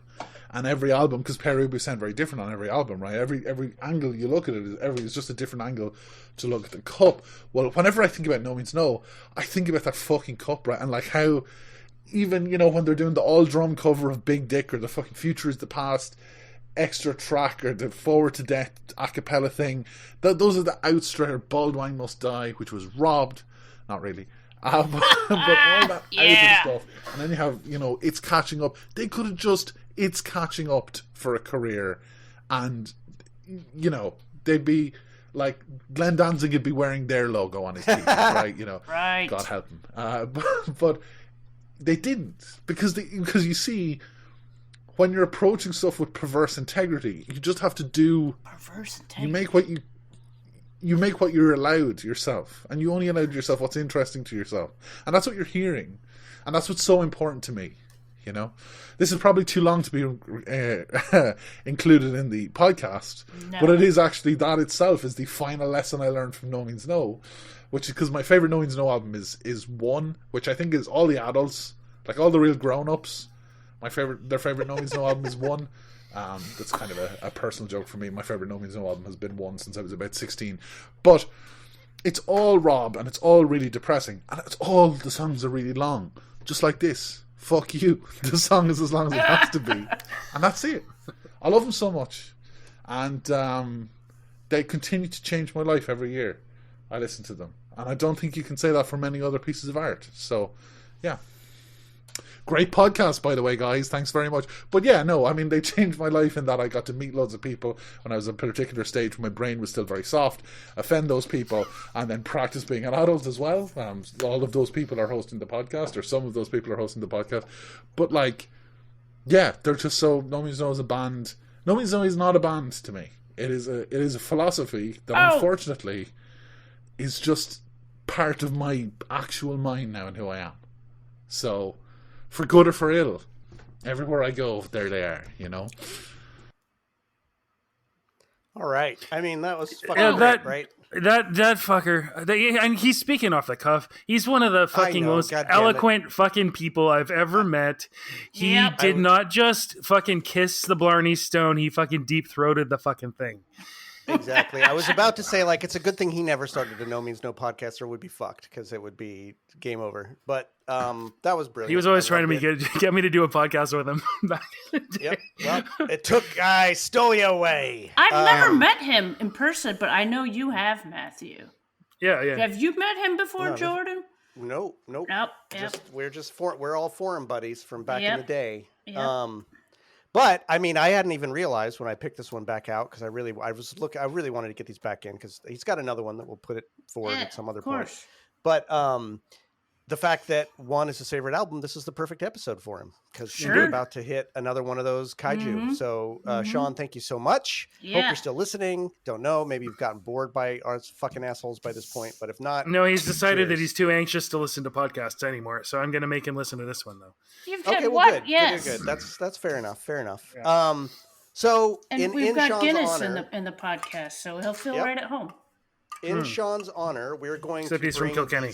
and every album, because Pere Ubu sound very different on every album, right? Every angle you look at it is just a different angle to look at the cup. Well, whenever I think about No Means No, I think about that fucking cup, right? And like how even, you know, when they're doing the all drum cover of Big Dick or the fucking Future Is the Past extra track or the Forward to Death a cappella thing, those are the outstretched Baldwin Must Die, which was robbed, not really. But all that outer stuff, and then you have, you know, It's Catching Up. They could have just It's Catching Up for a career, and, you know, they'd be like Glenn Danzig would be wearing their logo on his teeth, right? You know, right. God help him. But they didn't, because you see, when you're approaching stuff with perverse integrity, you just have to do perverse integrity. You make what you're allowed yourself, and you only allowed yourself what's interesting to yourself, and that's what you're hearing, and that's what's so important to me. You know, this is probably too long to be included in the podcast, but it is actually, that itself is the final lesson I learned from No Means No, which is because my favorite No Means No album is One, which I think is all the adults, like all the real grown-ups. Their favorite No Means No album is One. That's kind of a personal joke for me. My favorite No Means No album has been One since I was about 16. But it's all Rob, and it's all really depressing, and it's all, the songs are really long, just like this. Fuck you. The song is as long as it has to be, and that's it. I love them so much, and they continue to change my life every year. I listen to them, and I don't think you can say that for many other pieces of art. So, yeah. Great podcast, by the way, guys. Thanks very much. But yeah, no, I mean, they changed my life in that I got to meet loads of people when I was at a particular stage when my brain was still very soft, offend those people, and then practice being an adult as well. All of those people are hosting the podcast, or some of those people are hosting the podcast. But like, yeah, they're just so, No Means No is a band. No Means No is not a band to me. It is a philosophy that unfortunately is just part of my actual mind now and who I am. So, for good or for ill, everywhere I go, there they are, you know? All right. I mean, that was fucking great, right? That fucker, and he's speaking off the cuff. He's one of the fucking most eloquent fucking people I've ever met. He did not just fucking kiss the Blarney Stone, he fucking deep-throated the fucking thing. Exactly. I was about to say, like, it's a good thing he never started a No Means No podcast, or would be fucked, because it would be game over. But that was brilliant. He was always trying to get me to do a podcast with him back in the day. Yep. Well, I stole you away. I've never met him in person, but I know you have, Matthew. Yeah. Have you met him before, Jordan? Nope. Yep. We're all forum buddies from back in the day. Yep. But I mean, I hadn't even realized when I picked this one back out, because I really wanted to get these back in, because he's got another one that we'll put it forward at some other point. But the fact that One is his favorite album, this is the perfect episode for him, because we're about to hit another one of those kaiju. Mm-hmm. So, Sean, thank you so much. Yeah. Hope you're still listening. Don't know. Maybe you've gotten bored by our fucking assholes by this point, but if not, no, he's decided that he's too anxious to listen to podcasts anymore. So I'm going to make him listen to this one, though. You've done what? Good. Yes. Good. That's fair enough. Yeah. So and we've got Sean's Guinness honor, in the podcast, so he'll feel right at home. In Sean's honor, we're going to bring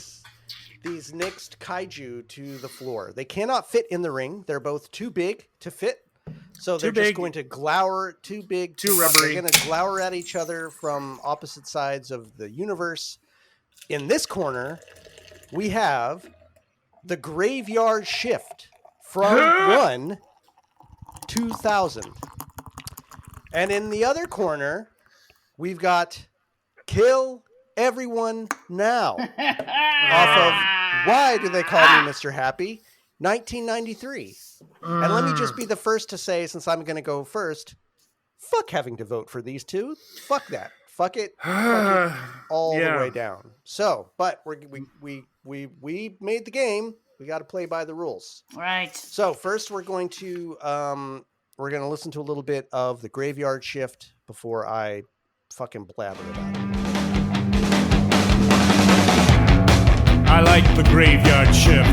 these next kaiju to the floor. They cannot fit in the ring. They're both too big to fit. So they're just going to glower, too big, too rubbery. They're going to glower at each other from opposite sides of the universe. In this corner, we have the Graveyard Shift from 1 2000. And in the other corner, we've got Kill Everyone Now off of Why Do They Call Me Mr. Happy, 1993. And let me just be the first to say, since I'm going to go first, fuck having to vote for these two. Fuck that. Fuck it all the way down. So, but we made the game. We got to play by the rules. Right. So first we're going to listen to a little bit of the Graveyard Shift before I fucking blabber about it. I like the Graveyard Shift.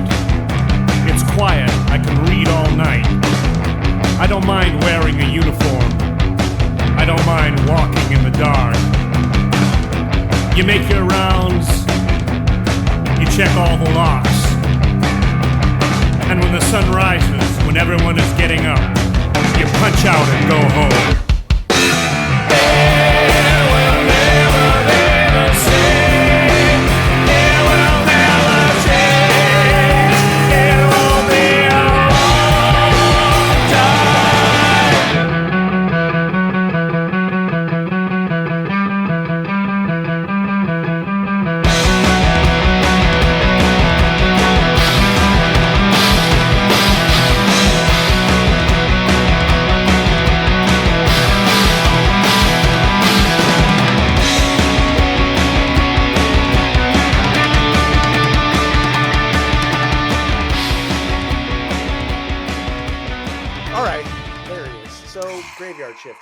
It's quiet. I can read all night. I don't mind wearing a uniform. I don't mind walking in the dark. You make your rounds. You check all the locks. And when the sun rises, when everyone is getting up, you punch out and go home.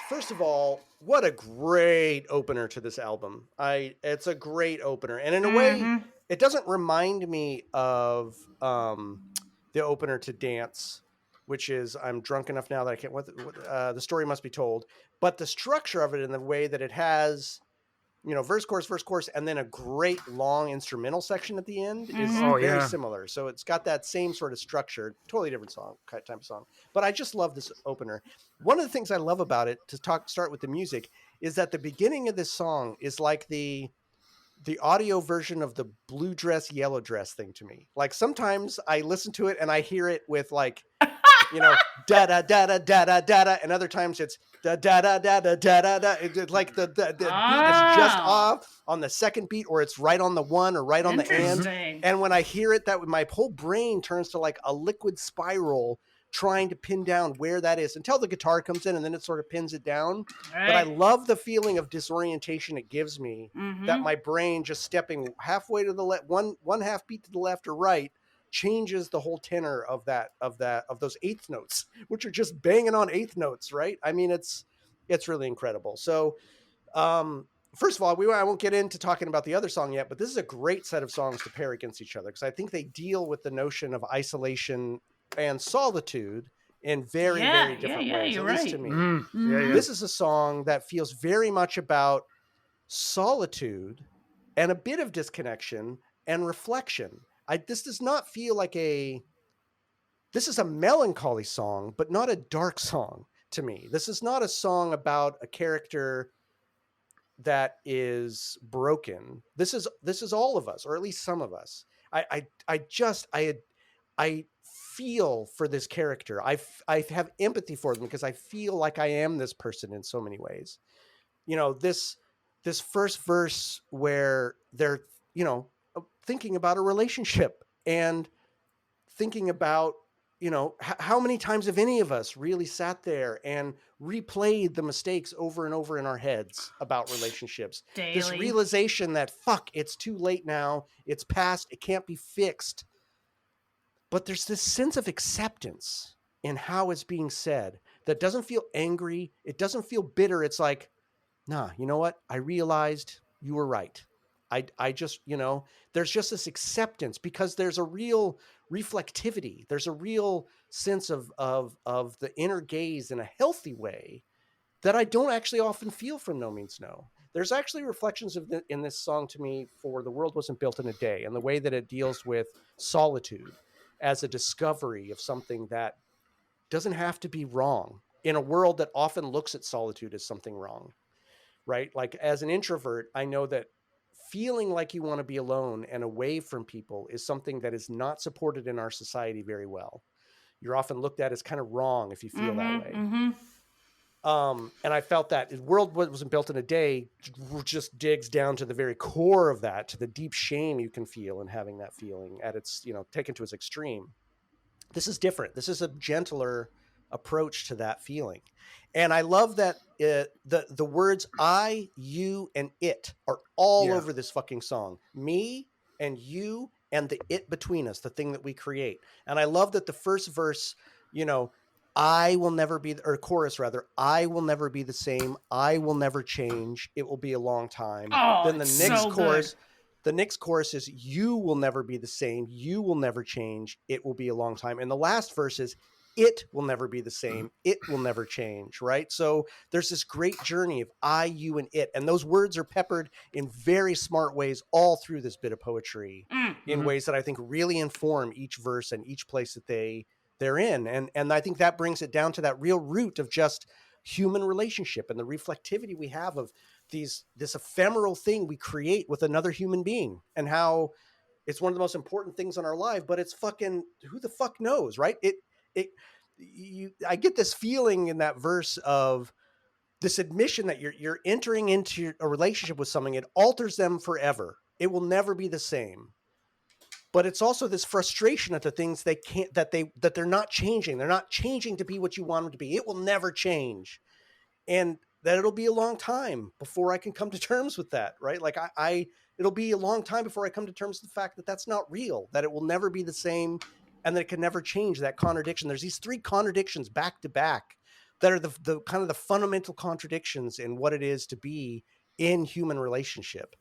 First of all, what a great opener to this album. It's a great opener. And in a way, it doesn't remind me of the opener to Dance, which is I'm drunk enough now that I can't, the story must be told. But the structure of it in the way that it has, verse, chorus, and then a great long instrumental section at the end is very similar. So it's got that same sort of structure, totally different type of song. But I just love this opener. One of the things I love about it, start with the music, is that the beginning of this song is like the audio version of the blue dress, yellow dress thing to me. Like sometimes I listen to it and I hear it with like, da da da da da da da, and other times it's da da da da da da da. It's like the beat is just off on the second beat, or it's right on the one, or right on the end. And when I hear it, that my whole brain turns to like a liquid spiral, trying to pin down where that is until the guitar comes in, and then it sort of pins it down. Right. But I love the feeling of disorientation it gives me, that my brain just stepping halfway to the left, one half beat to the left or right, changes the whole tenor of those eighth notes, which are just banging on eighth notes, right? I mean, it's really incredible. So, first of all, I won't get into talking about the other song yet, but this is a great set of songs to pair against each other, because I think they deal with the notion of isolation and solitude in very different ways. At least to me, this is a song that feels very much about solitude and a bit of disconnection and reflection. This does not feel like this is a melancholy song, but not a dark song to me. This is not a song about a character that is broken. This is all of us, or at least some of us. I feel for this character. I have empathy for them, because I feel like I am this person in so many ways. This first verse where they're, thinking about a relationship and thinking about, how many times have any of us really sat there and replayed the mistakes over and over in our heads about relationships? Daily. This realization that, fuck, it's too late now. It's past. It can't be fixed. But there's this sense of acceptance in how it's being said that doesn't feel angry. It doesn't feel bitter. It's like, nah, you know what? I realized you were right. I just, there's just this acceptance, because there's a real reflectivity. There's a real sense of the inner gaze in a healthy way that I don't actually often feel from No Means No. There's actually reflections in this song to me for The World Wasn't Built in a Day, and the way that it deals with solitude as a discovery of something that doesn't have to be wrong in a world that often looks at solitude as something wrong, right? Like, as an introvert, I know that feeling like you want to be alone and away from people is something that is not supported in our society very well. You're often looked at as kind of wrong if you feel that way. And I felt that The World Wasn't Built in a Day just digs down to the very core of that, to the deep shame you can feel in having that feeling at its, taken to its extreme. This is different. This is a gentler approach to that feeling. And I love that the words I, you, and it are all over this fucking song. Me and you and the it between us, the thing that we create. And I love that the first verse, you know, I will never be, or chorus rather, I will never be the same. I will never change. It will be a long time. Oh, then the next so chorus, good. the next chorus is you will never be the same. You will never change. It will be a long time. And the last verse is it will never be the same. It will never change. Right. So there's this great journey of I, you, and it. And those words are peppered in very smart ways all through this bit of poetry in ways that I think really inform each verse and each place that they're in. And I think that brings it down to that real root of just human relationship and the reflectivity we have of this ephemeral thing we create with another human being, and how it's one of the most important things in our life, but it's fucking, who the fuck knows, right? I get this feeling in that verse of this admission that you're entering into a relationship with something. It alters them forever. It will never be the same. But it's also this frustration at the things they can't, that they're not changing. They're not changing to be what you want them to be. It will never change. And that it'll be a long time before I can come to terms with that, right? Like it'll be a long time before I come to terms with the fact that that's not real, that it will never be the same, and that it can never change. That contradiction. There's these three contradictions back to back that are the kind of the fundamental contradictions in what it is to be in human relationship.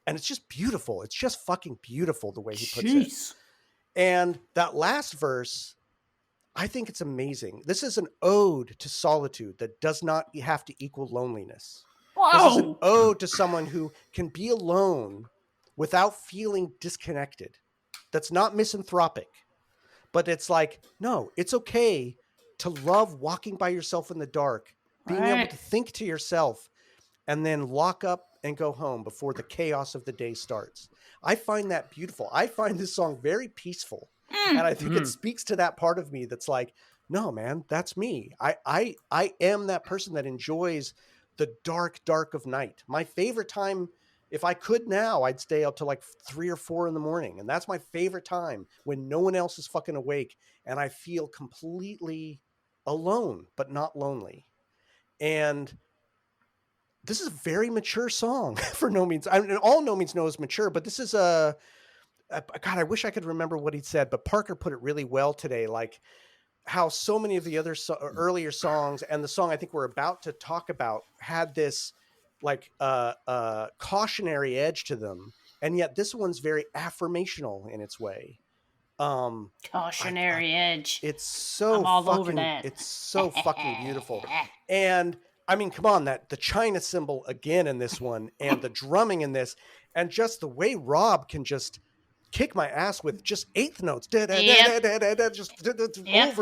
And it's just beautiful. It's just fucking beautiful the way he puts it. And that last verse, I think it's amazing. This is an ode to solitude that does not have to equal loneliness. Wow. This is an ode to someone who can be alone without feeling disconnected. That's not misanthropic, but it's like, no, it's okay to love walking by yourself in the dark, being able to think to yourself, and then lock up and go home before the chaos of the day starts. I find that beautiful. I find this song very peaceful. And I think it speaks to that part of me that's like, no, man, that's me. I am that person that enjoys the dark of night. My favorite time, if I could now, I'd stay up to like 3 or 4 in the morning. And that's my favorite time, when no one else is fucking awake and I feel completely alone, but not lonely. And this is a very mature song for No Means. I mean, all No Means No is mature, but this is God, I wish I could remember what he said, but Parker put it really well today. Like how so many of the other earlier songs, and the song I think we're about to talk about, had this like cautionary edge to them, and yet this one's very affirmational in its way. Cautionary edge. It's so I'm all fucking, over that. It's so fucking beautiful. And I mean, come on, the China cymbal again in this one, and the drumming in this, and just the way Rob can just kick my ass with just eighth notes, just over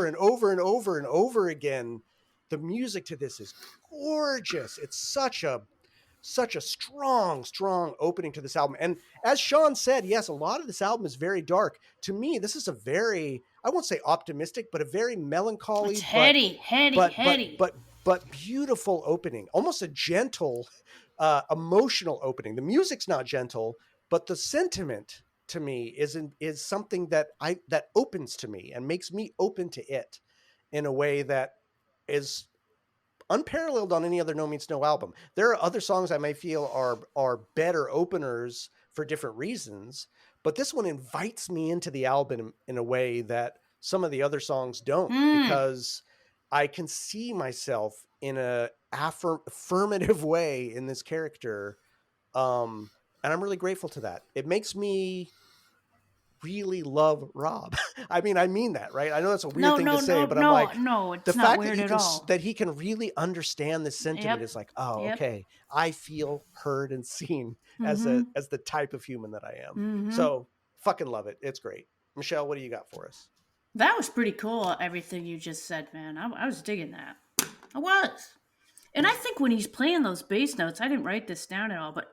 and over and over and over again. The music to this is gorgeous. It's such a strong opening to this album. And as Sean said, yes, a lot of this album is very dark. To me, this is a very, I won't say optimistic, but a very melancholy, it's heady, but beautiful opening, almost a gentle, emotional opening. The music's not gentle, but the sentiment to me is something that opens to me and makes me open to it in a way that is unparalleled on any other No Means No album. There are other songs I may feel are better openers for different reasons, but this one invites me into the album in a way that some of the other songs don't, because I can see myself in a affirmative way in this character. And I'm really grateful to that. It makes me really love Rob. I mean that, right? I know that's a weird thing to say, but I'm like, it's the not fact weird that at all. that he can really understand this sentiment is like, oh, okay, I feel heard and seen as the type of human that I am. So fucking love it. It's great. Michelle, what do you got for us? That was pretty cool, everything you just said, man. I was digging that. I was. And I think when he's playing those bass notes, I didn't write this down at all, but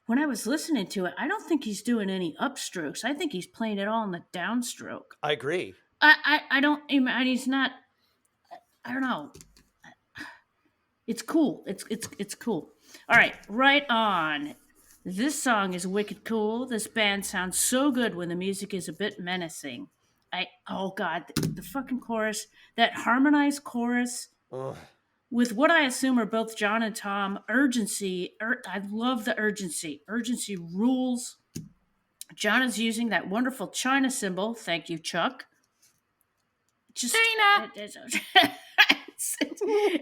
when I was listening to it, I don't think he's doing any upstrokes. I think he's playing it all in the downstroke. I agree. I don't, and he's not, I don't know. It's cool. It's cool. All right, right on. This song is wicked cool. This band sounds so good when the music is a bit menacing. Oh God, the fucking chorus, that harmonized chorus. Ugh. with what I assume are both John and Tom, urgency. I love the urgency. Urgency rules. John is using that wonderful China symbol. Thank you, Chuck. Just China.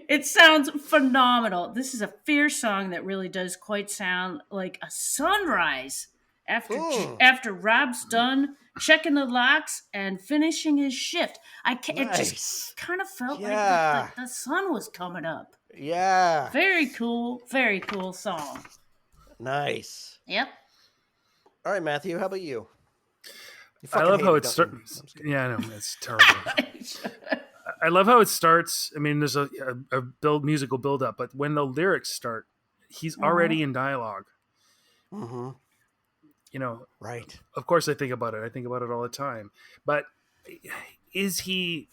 It sounds phenomenal. This is a fierce song that really does quite sound like a sunrise after Rob's done checking the locks and finishing his shift. It just kind of felt like the sun was coming up. Yeah. Very cool song. Nice. Yep. All right, Matthew, how about you? I love how it starts. Yeah, I know, it's terrible. I love how it starts. I mean, there's a musical build up, but when the lyrics start, he's already in dialogue. Mm-hmm. You know, right. Of course I think about it. I think about it all the time. But is he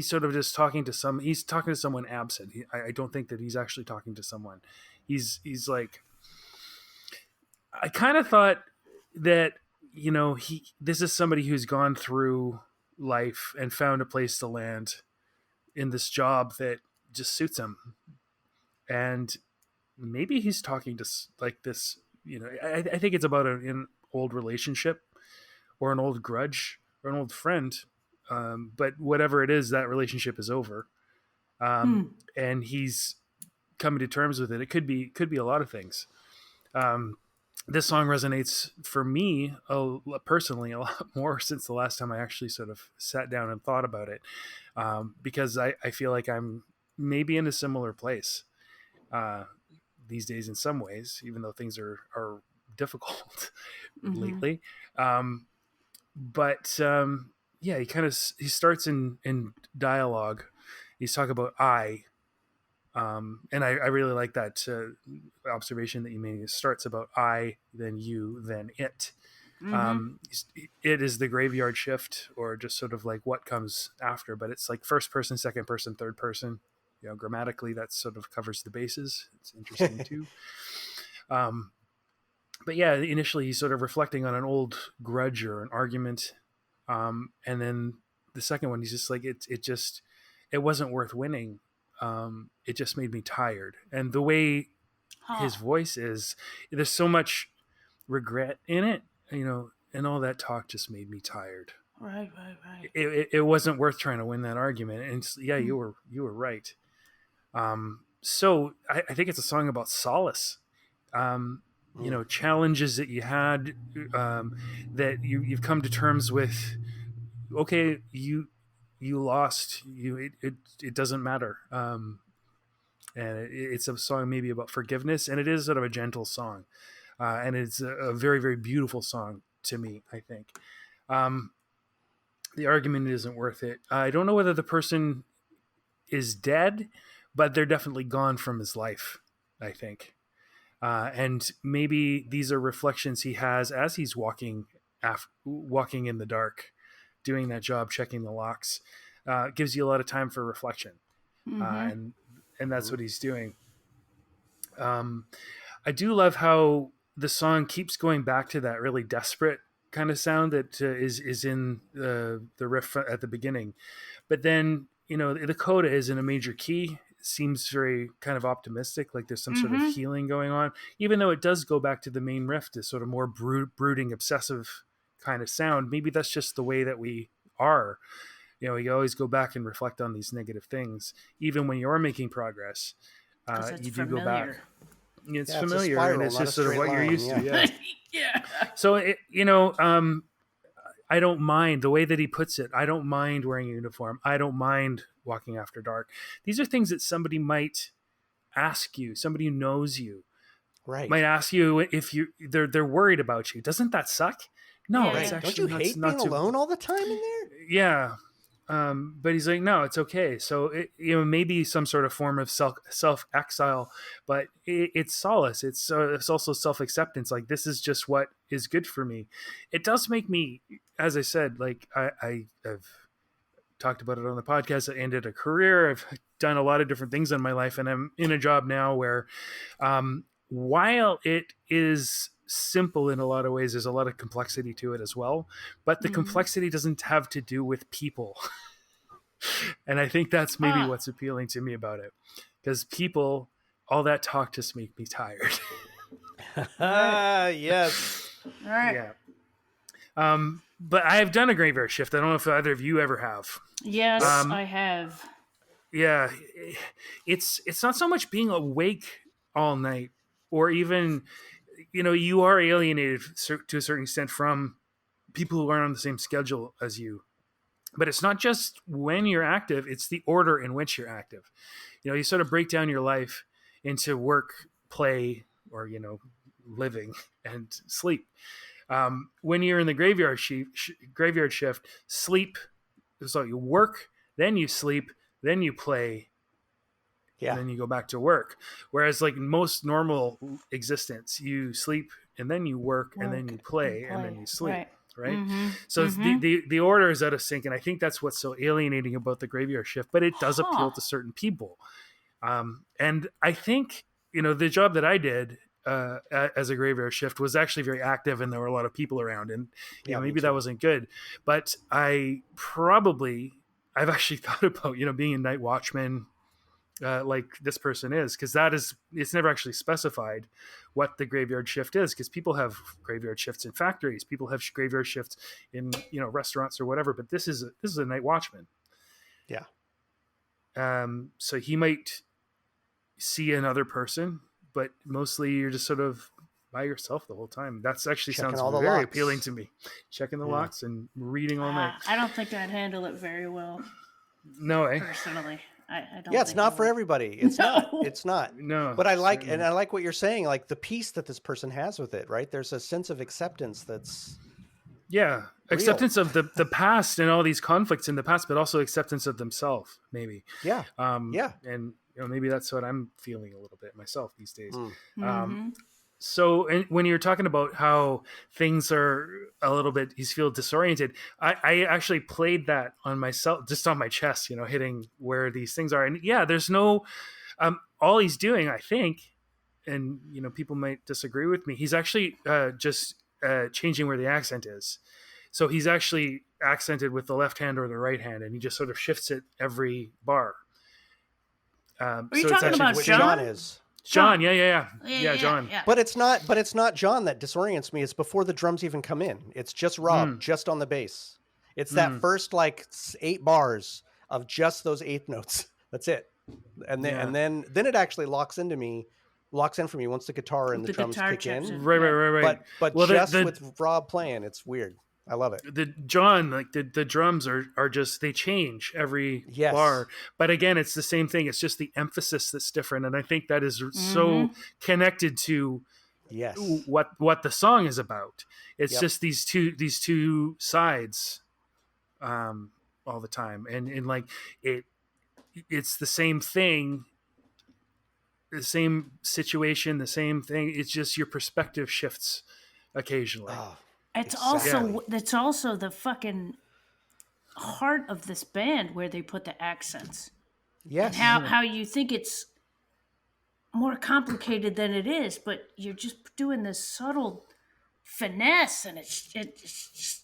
sort of just talking to he's talking to someone absent. I don't think that he's actually talking to someone. He's like, I kind of thought that, you know, this is somebody who's gone through life and found a place to land in this job that just suits him. And maybe he's talking to like this, you know, I think it's about an old relationship or an old grudge or an old friend. But whatever it is, that relationship is over. And he's coming to terms with it. It could be a lot of things. This song resonates for me personally a lot more since the last time I actually sort of sat down and thought about it, because I feel like I'm maybe in a similar place these days in some ways, even though things are difficult lately. But yeah, he starts in dialogue. He's talking about and I really like that observation that you made. It starts about I, then you, then it. It is the graveyard shift, or just sort of like what comes after, but it's like first person, second person, third person. You know, grammatically, that sort of covers the bases. It's interesting too. But yeah, initially he's sort of reflecting on an old grudge or an argument, and then the second one, he's just like, it wasn't worth winning. It just made me tired. And the way his voice is, there's so much regret in it, you know, and all that talk just made me tired. Right. It wasn't worth trying to win that argument. And yeah, you were right. So I think it's a song about solace. You know, challenges that you had, that you've come to terms with. Okay, you lost. It doesn't matter. And it's a song maybe about forgiveness, and it is sort of a gentle song, and it's a very, very beautiful song to me, I think. The argument isn't worth it. I don't know whether the person is dead, but they're definitely gone from his life, I think. And maybe these are reflections he has as he's walking in the dark, doing that job, checking the locks. Gives you a lot of time for reflection. And that's what he's doing. I do love how the song keeps going back to that really desperate kind of sound that is in the riff at the beginning. But then, you know, the coda is in a major key. It seems very kind of optimistic, like there's some sort of healing going on, even though it does go back to the main riff, this sort of more brooding, obsessive kind of sound. Maybe that's just the way that we are. You know, you always go back and reflect on these negative things, even when you're making progress. You do go back. It's familiar, spiral, and it's just sort of what you're used to. Yeah. Yeah. So I don't mind the way that he puts it. I don't mind wearing a uniform. I don't mind walking after dark. These are things that somebody might ask you. Somebody who knows you, right, might ask you if they're worried about you. Doesn't that suck? No, it's actually don't you hate being alone all the time in there? Yeah. But he's like, no, it's okay. So maybe some sort of form of self exile, but it's solace. It's also self-acceptance. Like, this is just what is good for me. It does make me, as I said, like I've talked about it on the podcast. I ended a career. I've done a lot of different things in my life, and I'm in a job now where, while it is simple in a lot of ways, there's a lot of complexity to it as well, but the complexity doesn't have to do with people. And I think that's maybe what's appealing to me about it, because people, all that talk just make me tired. Yes. All right. Yeah. But I have done a graveyard shift. I don't know if either of you ever have. Yes, I have. Yeah, it's not so much being awake all night, or even, you are alienated to a certain extent from people who aren't on the same schedule as you. But it's not just when you're active, it's the order in which you're active. You sort of break down your life into work, play, or, living and sleep. When you're in the graveyard shift, sleep, so you work, then you sleep, then you play, and then you go back to work. Whereas like most normal existence, you sleep and then you work and then you play and then you sleep. Right. Mm-hmm. So the order is out of sync, and I think that's what's so alienating about the graveyard shift. But it does appeal to certain people, and I think the job that I did as a graveyard shift was actually very active, and there were a lot of people around, and maybe that wasn't good. But I've actually thought about being a night watchman. Like this person is, because it's never actually specified what the graveyard shift is, because people have graveyard shifts in factories, people have graveyard shifts in restaurants or whatever, but this is a night watchman. So he might see another person, but mostly you're just sort of by yourself the whole time. That's actually sounds very appealing to me. Checking the locks and reading all night. I don't think I'd handle it very well. No, personally. I don't. Yeah, it's not for everybody. It's not. It's not. No. But I like what you're saying, like the peace that this person has with it, right? There's a sense of acceptance that's real. Acceptance of the past and all these conflicts in the past, but also acceptance of themselves, maybe. Yeah. And maybe that's what I'm feeling a little bit myself these days. Mm-hmm. So when you're talking about how things are a little bit, you feel disoriented, I actually played that on myself, just on my chest, hitting where these things are. And there's no, all he's doing, I think, and, people might disagree with me, he's actually just changing where the accent is. So he's actually accented with the left hand or the right hand, and he just sort of shifts it every bar. Are you talking about John is? John, yeah, John. Yeah. But it's not John that disorients me. It's before the drums even come in. It's just Rob, just on the bass. It's that first 8 bars of just those eighth notes. That's it. And then it actually locks in for me once the guitar and the drums kick in. Right. But with Rob playing, it's weird. I love it. The drums are just, they change every bar, but again, it's the same thing. It's just the emphasis that's different, and I think that is so connected to what the song is about. It's just these two sides, all the time, and like it's the same thing, the same situation, the same thing. It's just your perspective shifts occasionally. It's also the fucking heart of this band where they put the accents. Yes. And how you think it's more complicated than it is, but you're just doing this subtle finesse, and it's just,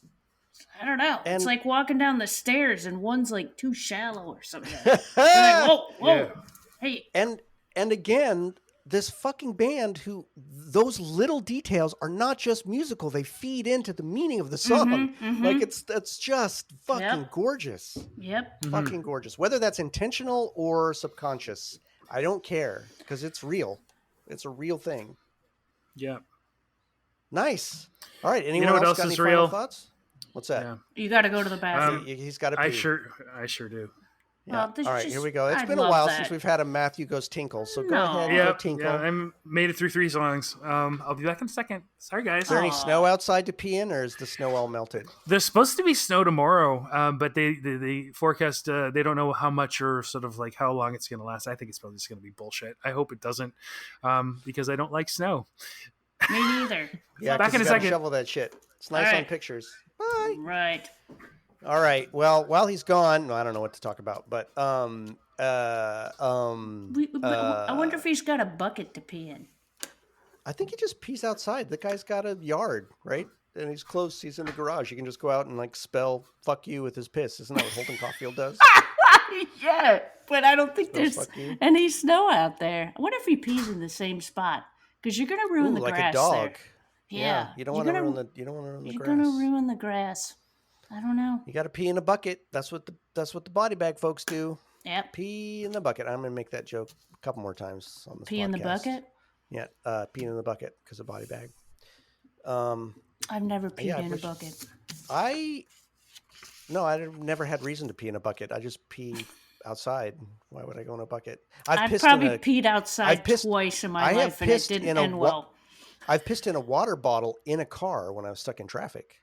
I don't know. It's like walking down the stairs and one's like too shallow or something. You're like, whoa. Yeah. Hey. And again, this fucking band, those little details are not just musical, they feed into the meaning of the song. Like it's just fucking gorgeous. Yep. Fucking gorgeous. Whether that's intentional or subconscious, I don't care, because it's real. It's a real thing. Yeah. Nice. All right. Anyone what else else got any is final real? Thoughts? What's that? Yeah. You got to go to the bathroom. He's got to pee. I sure do. Yeah. Well, all right, here we go. It's been a while since we've had a Matthew Goes Tinkle, so go ahead and go tinkle. Yeah, I made it through 3 songs. I'll be back in a second. Sorry, guys. Is there any snow outside to pee in, or is the snow all melted? There's supposed to be snow tomorrow, but they forecast, they don't know how much or sort of like how long it's going to last. I think it's probably just going to be bullshit. I hope it doesn't, because I don't like snow. Me neither. Yeah, back in a second. Shovel that shit. It's nice on pictures. Bye. Right. All right. Well, while he's gone, I don't know what to talk about, but I wonder if he's got a bucket to pee in. I think he just pees outside. The guy's got a yard, right? And he's close. He's in the garage. You can just go out and spell "fuck you" with his piss. Isn't that what Holden Caulfield does? Yeah, but I don't think there's any snow out there. I wonder if he pees in the same spot, because you're gonna ruin the like grass a dog. there. Yeah, you don't want to ruin the. You don't want to ruin the You're grass. gonna ruin the grass. I don't know. You got to pee in a bucket. That's what the body bag folks do. Yep. Pee in the bucket. I'm gonna make that joke a couple more times on this Pee podcast. in the bucket. Yeah, peeing in the bucket because of body bag. I've never peed in a bucket. I've never had reason to pee in a bucket. I just pee outside. Why would I go in a bucket? I've probably peed outside twice in my life, and it didn't end well. I've pissed in a water bottle in a car when I was stuck in traffic.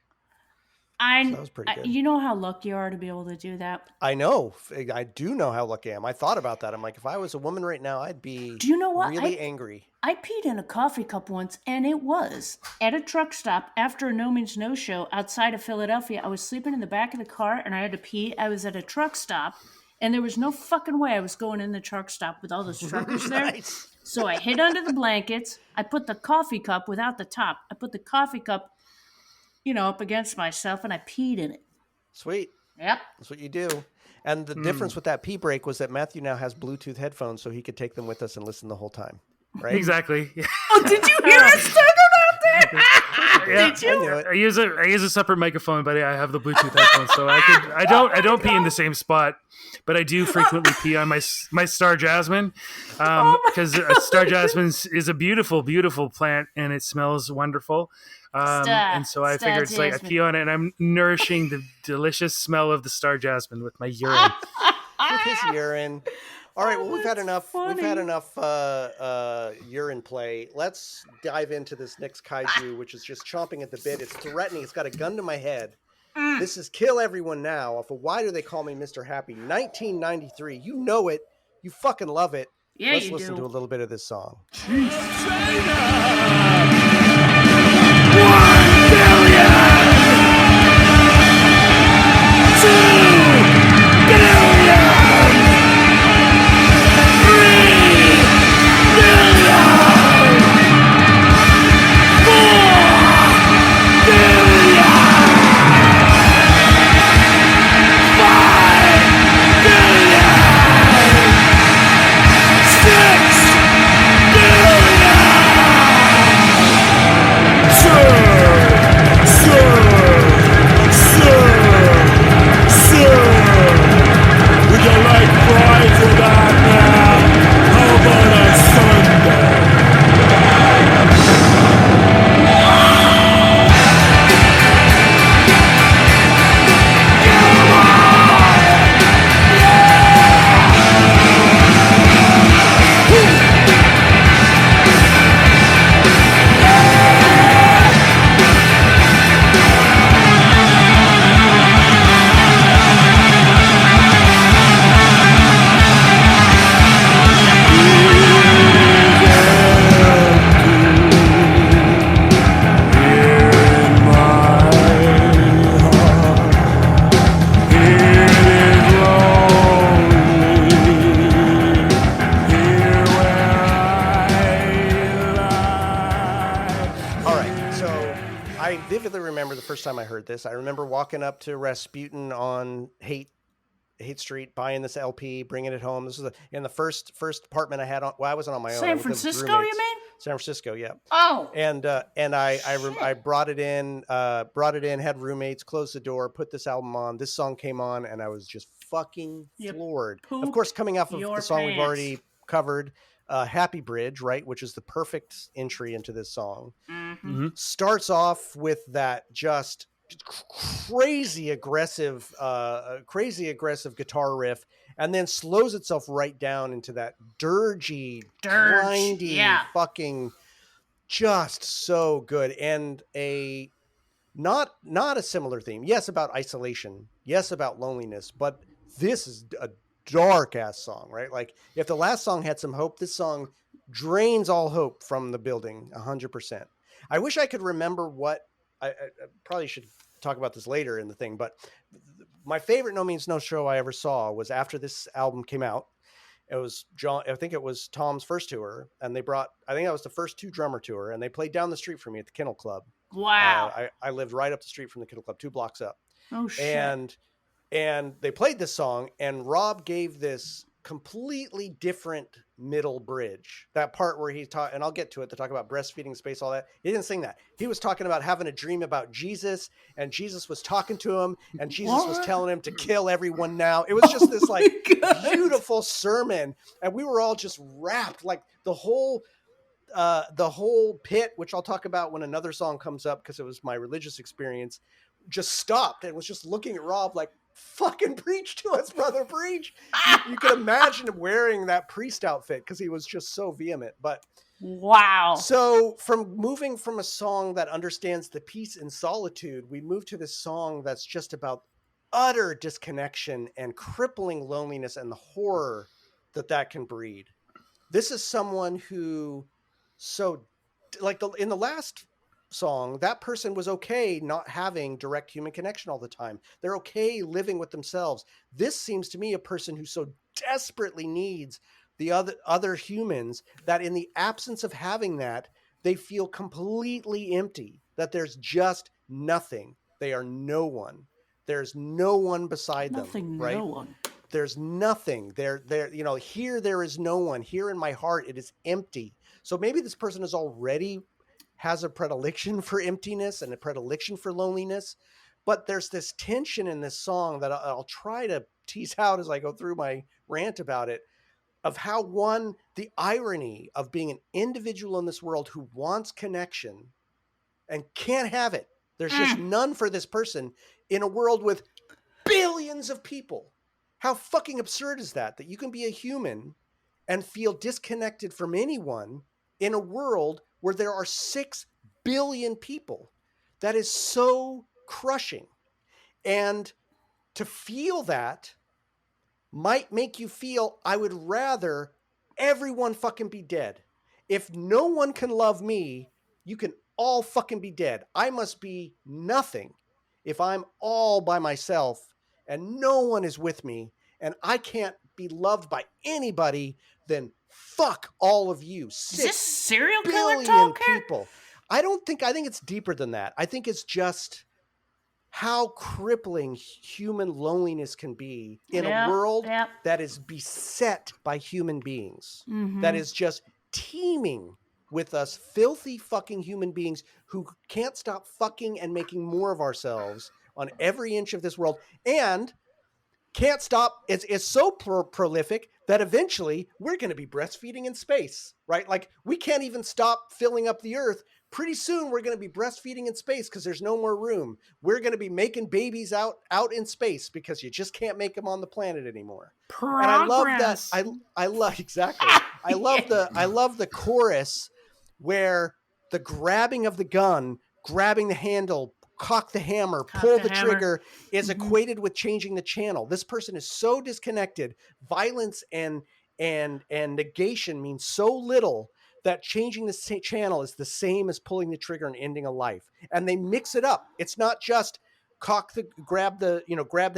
So that was pretty good. You know how lucky you are to be able to do that? I know. I do know how lucky I am. I thought about that. I'm like, if I was a woman right now, I'd be do you know what? really angry. I peed in a coffee cup once, and it was at a truck stop after a No Means No show outside of Philadelphia. I was sleeping in the back of the car, and I had to pee. I was at a truck stop, and there was no fucking way I was going in the truck stop with all those truckers there. Nice. So I hid under the blankets. I put the coffee cup without the top. I put the coffee cup, up against myself, and I peed in it. Sweet. Yep. That's what you do. And the difference with that pee break was that Matthew now has Bluetooth headphones, so he could take them with us and listen the whole time. Right? Exactly. Oh, did you hear us talk about that? Did you? I use a separate microphone, but I have the Bluetooth headphones, so I don't pee in the same spot, but I do frequently pee on my Star Jasmine, because Star Jasmine is a beautiful, beautiful plant, and it smells wonderful. And so I figured it's like I pee on it, and I'm nourishing the delicious smell of the Star Jasmine with my urine. With his urine. All right, well, we've had enough. Funny. We've had enough urine play. Let's dive into this next kaiju, which is just chomping at the bit. It's threatening. It's got a gun to my head. This is Kill Everyone Now off of Why Do They Call Me Mr. Happy, 1993. You know it. You fucking love it. Yeah, Let's listen to a little bit of this song. 1 billion! 2 billion! 1st time I heard this. I remember walking up to Rasputin on Haight Street, buying this LP, bringing it home. This was in the first apartment I had on. Well, I wasn't on my own. San Francisco, you mean? San Francisco, yeah. Oh. And I brought it in, had roommates, closed the door, put this album on. This song came on, and I was just fucking floored. Of course, coming off of the song we've already covered, Happy Bridge, right, which is the perfect entry into this song. Mm-hmm. Starts off with that just crazy aggressive guitar riff, and then slows itself right down into that grindy, fucking just so good. And not a similar theme. Yes, about isolation. Yes, about loneliness. But this is a dark ass song, right? Like if the last song had some hope, this song drains all hope from the building 100%. I wish I could remember what I probably should talk about this later in the thing, but my favorite No Means No show I ever saw was after this album came out. It was I think it was Tom's first tour, and I think that was the first 2 drummer tour, and they played down the street from me at the Kennel Club. Wow. I lived right up the street from the Kennel Club, 2 blocks up. Oh shit. And And they played this song, and Rob gave this completely different middle bridge. That part where he taught, and I'll get to it, to talk about breastfeeding, space, all that. He didn't sing that. He was talking about having a dream about Jesus, and Jesus was talking to him, and Jesus was telling him to kill everyone now. It was just this like beautiful sermon, and we were all just wrapped, like the whole pit, which I'll talk about when another song comes up because it was my religious experience, just stopped and was just looking at Rob like, fucking preach to us, brother, preach. You can imagine him wearing that priest outfit because he was just so vehement. But wow. So from moving from a song that understands the peace and solitude, we move to this song that's just about utter disconnection and crippling loneliness and the horror that can breed. This is someone who, so like in the last song, that person was okay not having direct human connection all the time. They're okay living with themselves. This seems to me a person who so desperately needs the other humans that in the absence of having that, they feel completely empty, that there's just nothing. They are no one. There's no one beside them, right? No one. There's nothing there, here, there is no one here in my heart. It is empty. So maybe this person is already has a predilection for emptiness and a predilection for loneliness, but there's this tension in this song that I'll try to tease out as I go through my rant about it, of how the irony of being an individual in this world who wants connection and can't have it. There's just none for this person in a world with billions of people. How fucking absurd is that you can be a human and feel disconnected from anyone in a world where there are 6 billion people? That is so crushing. And to feel that might make you feel, I would rather everyone fucking be dead. If no one can love me, you can all fucking be dead. I must be nothing if I'm all by myself and no one is with me and I can't be loved by anybody, then fuck all of you. Is this serial killer talk people. I think it's deeper than that. I think it's just how crippling human loneliness can be in a world that is beset by human beings, that is just teeming with us filthy fucking human beings who can't stop fucking and making more of ourselves on every inch of this world, and can't stop. It's so prolific that eventually we're going to be breastfeeding in space, right? Like we can't even stop filling up the earth. Pretty soon we're going to be breastfeeding in space because there's no more room. We're going to be making babies out in space because you just can't make them on the planet anymore. Progress. And I love that. I love exactly. I love the chorus where the grabbing of the gun, grabbing the handle, cock the hammer, pull the trigger is equated with changing the channel. This person is so disconnected. Violence and negation means so little that changing the channel is the same as pulling the trigger and ending a life. And they mix it up. It's not just grab the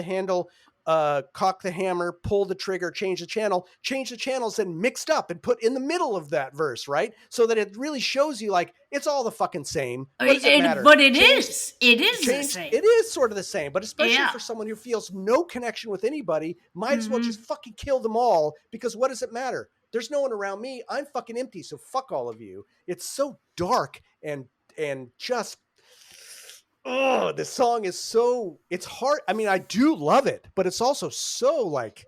handle, cock the hammer, pull the trigger, change the channel. Change the channels and mixed up and put in the middle of that verse, right? So that it really shows you like it's all the fucking same. What does it matter? But it is the same. It is sort of the same, but especially for someone who feels no connection with anybody, might as well just fucking kill them all, because what does it matter? There's no one around me. I'm fucking empty. So fuck all of you. It's so dark and just, this song is so, it's hard. I mean, I do love it, but it's also so like,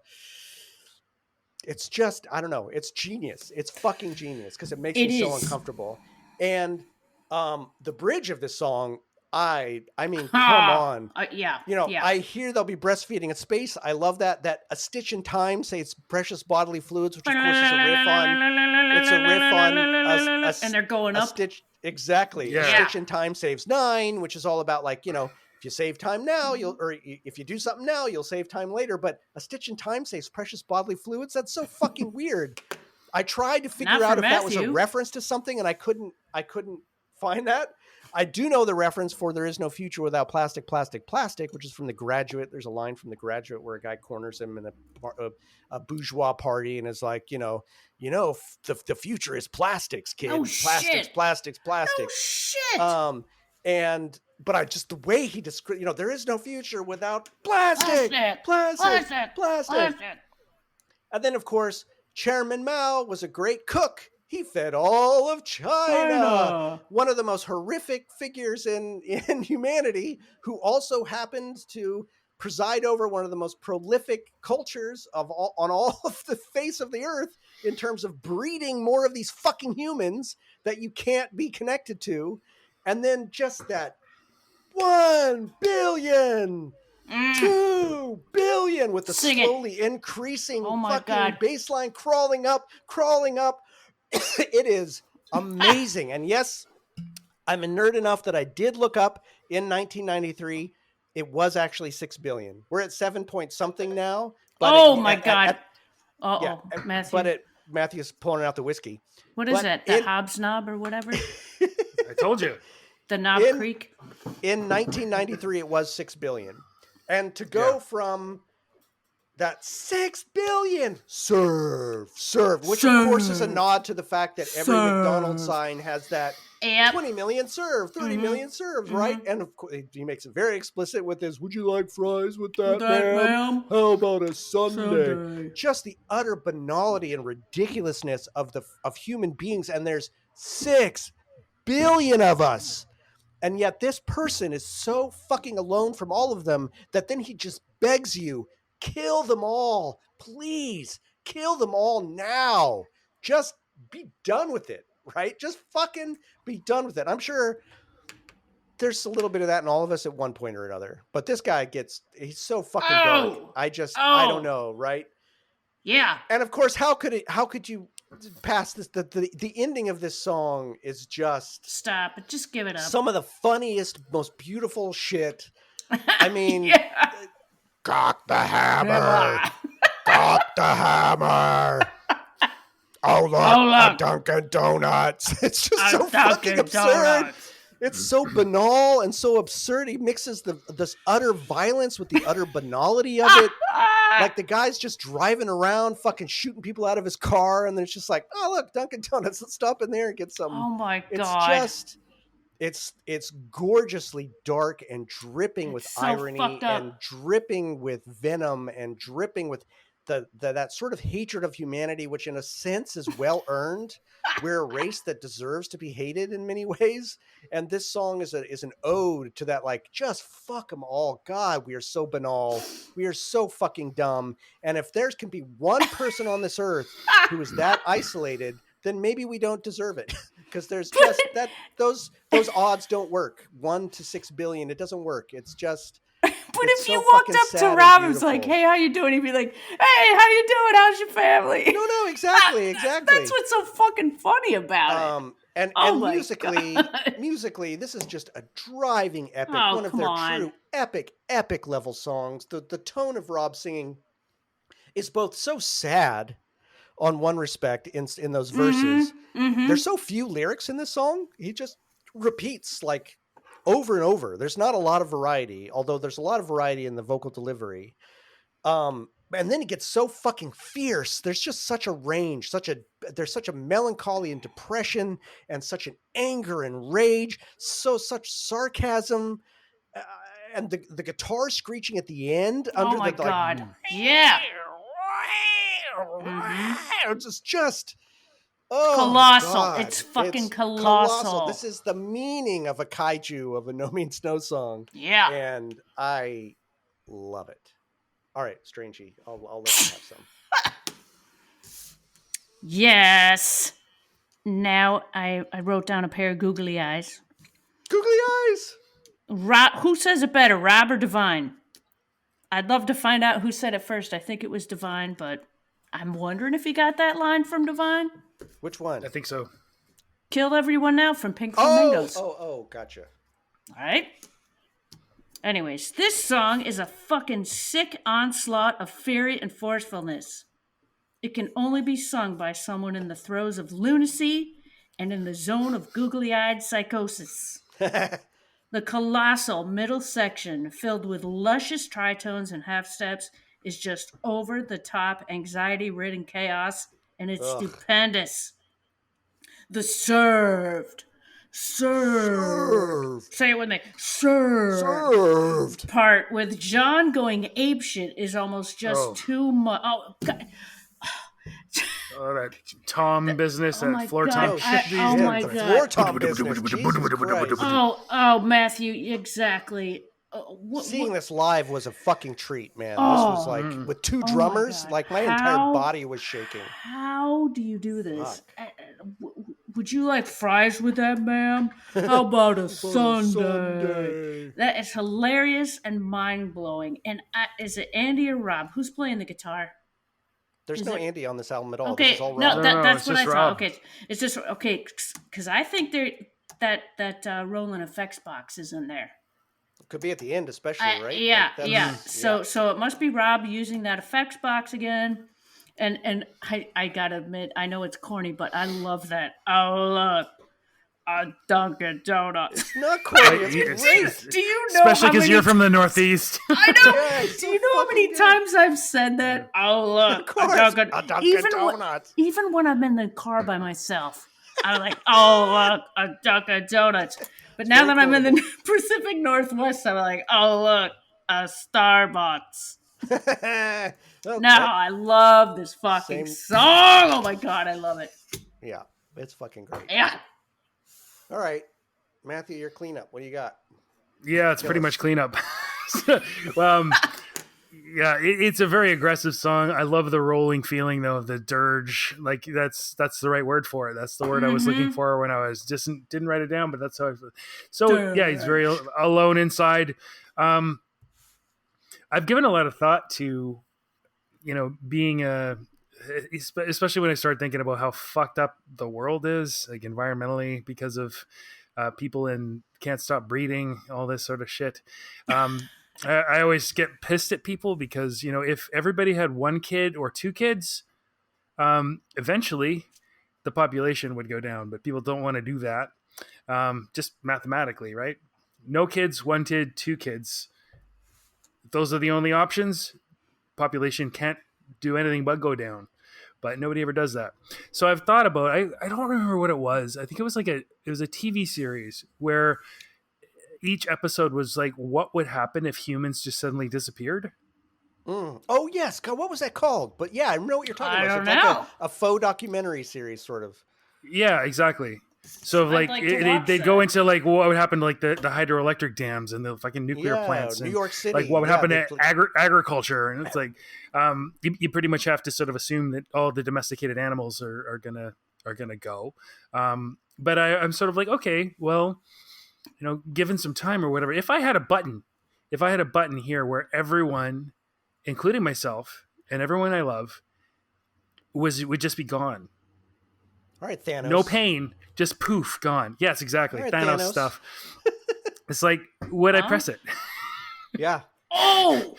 it's just, I don't know. It's genius. It's fucking genius because it makes me so uncomfortable. And the bridge of this song, I mean, come on. I hear they'll be breastfeeding in space. I love that A Stitch in Time, say it's precious bodily fluids, which of course is a riff on. It's a riff on. And they're going up. Stitch, exactly. Yeah. A Stitch in Time saves 9, which is all about like, if you save time now, if you do something now, you'll save time later. But A Stitch in Time saves precious bodily fluids. That's so fucking weird. I tried to figure out if that was a reference to something, and I couldn't find that. I do know the reference for "There is no future without plastic, plastic, plastic," which is from The Graduate. There's a line from The Graduate where a guy corners him in a bourgeois party and is like, the future is plastics, kid. Oh, plastics, shit. plastics, plastics. Oh, shit. But I just, the way he described, there is no future without plastic. And then, of course, Chairman Mao was a great cook. He fed all of China. One of the most horrific figures in humanity, who also happened to preside over one of the most prolific cultures on all of the face of the earth in terms of breeding more of these fucking humans that you can't be connected to. And then just that 1 billion, 2 billion with the slowly increasing fucking baseline crawling up. It is amazing. And yes, I'm a nerd enough that I did look up in 1993. It was actually 6 billion. We're at 7 point something now. But my God. Matthew. But Matthew's pulling out the whiskey. What is that? The Hobbs Knob or whatever? I told you. The Knob Creek? In 1993, it was 6 billion. And to go from that 6 billion serve, which of course is a nod to the fact that every McDonald's sign has that 20 million serve, 30 million serves, right? And of course, he makes it very explicit with his, would you like fries with that, ma'am? How about a sundae? Just the utter banality and ridiculousness of human beings. And there's 6 billion of us. And yet this person is so fucking alone from all of them that then he just begs you, kill them all. Please, kill them all now. Just be done with it, right? Just fucking be done with it. I'm sure there's a little bit of that in all of us at one point or another. But this guy he's so fucking dark. I don't know, right? Yeah. And of course, how could you pass this? The ending of this song is just stop it. Just give it up. Some of the funniest, most beautiful shit. I mean, cock the hammer, cock the hammer. Oh look, a Dunkin' Donuts. It's just so fucking absurd. It's so banal and so absurd. He mixes this utter violence with the utter banality of it. Like the guy's just driving around fucking shooting people out of his car, and then it's just like, oh look, Dunkin' Donuts, let's stop in there and get some. Oh my God. It's just it's gorgeously dark and dripping with irony and dripping with venom and dripping with that sort of hatred of humanity, which in a sense is well earned. We're a race that deserves to be hated in many ways, and this song is an ode to that. Like, just fuck them all. God, we are so banal. We are so fucking dumb. And if there can be one person on this earth who is that isolated, then maybe we don't deserve it, because there's just that those odds don't work. 1 to 6 billion, it doesn't work. It's just. But if you walked up to Rob and was like, hey, how you doing? He'd be like, hey, how you doing? How's your family? No, exactly. That's what's so fucking funny about it. And musically, this is just a driving epic. One of their true epic level songs. The tone of Rob singing is both so sad on one respect in those verses. Mm-hmm. There's so few lyrics in this song. He just repeats like over and over. There's not a lot of variety, although there's a lot of variety in the vocal delivery. And then it gets so fucking fierce. There's just such a range, there's such a melancholy and depression and such an anger and rage, such sarcasm, and the guitar screeching at the end. Oh my God. Yeah. It's just colossal. God. It's fucking colossal. This is the meaning of a kaiju of a No Means No song. Yeah. And I love it. All right, Strangey, I'll let you have some. Yes. Now I wrote down a pair of googly eyes. Googly eyes? Who says it better, Rob or Divine? I'd love to find out who said it first. I think it was Divine, but I'm wondering if he got that line from Divine. Which one? I think so. Kill Everyone Now from Pink Flamingos. Oh, gotcha. All right. Anyways, this song is a fucking sick onslaught of fury and forcefulness. It can only be sung by someone in the throes of lunacy and in the zone of googly-eyed psychosis. The colossal middle section, filled with luscious tritones and half-steps, is just over-the-top, anxiety-ridden chaos, and it's stupendous. The served, served. Say it with me. Served. Part with John going apeshit is almost just too much. Oh, God. Oh, that Tom business, that floor God. tom shit. Oh my God. Floor tom business. Jesus Christ. Oh, Matthew, exactly. Seeing this live was a fucking treat, man. This was like with two drummers, like my entire body was shaking. How do you do this? Would you like fries with that, ma'am? How about a sundae? That is hilarious and mind blowing. And is it Andy or Rob? Who's playing the guitar? There's no Andy on this album at all. Okay, this is all Rob. No, that's what I thought. Okay, it's just okay because I think that Roland effects box is in there. Could be at the end, especially, right? Yeah, yeah. So it must be Rob using that effects box again. And I gotta admit, I know it's corny, but I love that. Oh look, a Dunkin' Donuts. It's not corny. It's great. Do you know? Especially because you're from the Northeast. I know. Yeah, do you know how many times I've said that? Oh look, a Dunkin' Donuts. Even when I'm in the car by myself, I'm like, oh look, a Dunkin' Donuts. But now that I'm in the Pacific Northwest, I'm like, oh look, a Starbucks. I love this fucking song. Oh my God, I love it. Yeah, it's fucking great. Yeah. All right, Matthew, your cleanup. What do you got? Yeah, it's pretty much cleanup. Yeah, it's a very aggressive song. I love the rolling feeling though, the dirge. Like that's the right word for it. That's the word I was looking for when I was just didn't write it down, but that's how I feel. So dirge. Yeah, he's very alone inside. I've given a lot of thought to, being especially when I started thinking about how fucked up the world is, like environmentally, because of people can't stop breeding, all this sort of shit. I always get pissed at people because, if everybody had one kid or two kids, eventually the population would go down, but people don't want to do that. Just mathematically, right? No kids, one kid, two kids. Those are the only options. Population can't do anything but go down, but nobody ever does that. So I've thought about, I don't remember what it was. I think it was a TV series where each episode was like, what would happen if humans just suddenly disappeared? Oh yes. God, what was that called? But yeah, I know what you're talking about. It's like a faux documentary series sort of. Yeah, exactly. So they'd go into like what would happen to like the hydroelectric dams and the fucking nuclear plants, New York City. Like what would happen to agriculture, and it's like you pretty much have to sort of assume that all the domesticated animals are gonna go. But I'm sort of like, okay, well, given some time or whatever, if I had a button here where everyone, including myself and everyone I love, would just be gone. All right, Thanos. No pain, just poof, gone. Yes, exactly. Right, Thanos stuff. It's like, would I press it? Yeah. Oh.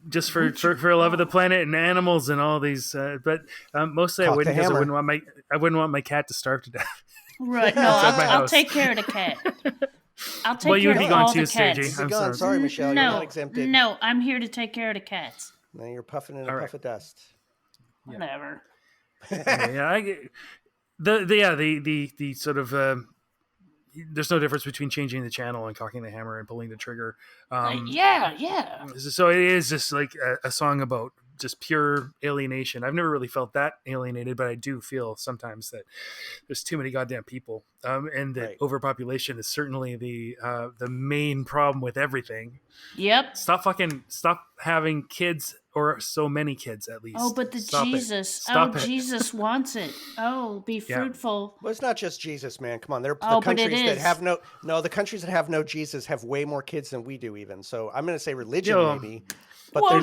Just for love of the planet and animals and all these, but mostly I wouldn't, because I wouldn't want my cat to starve to death. Right. No, I'll take care of the cat. I'll take care of all the cats. I'm sorry, Michelle. You're not exempted. No, I'm here to take care of the cats. Now you're puffing in a puff of dust. Whatever. The sort of there's no difference between changing the channel and cocking the hammer and pulling the trigger. Yeah. So it is just like a song about just pure alienation. I've never really felt that alienated, but I do feel sometimes that there's too many goddamn people, and that overpopulation is certainly the main problem with everything. Yep. Stop having kids, or so many kids at least. Oh, but Jesus wants it. Oh, be fruitful. Well, it's not just Jesus, man. Come on, the countries that have the countries that have no Jesus have way more kids than we do, even. So I'm going to say religion, maybe. But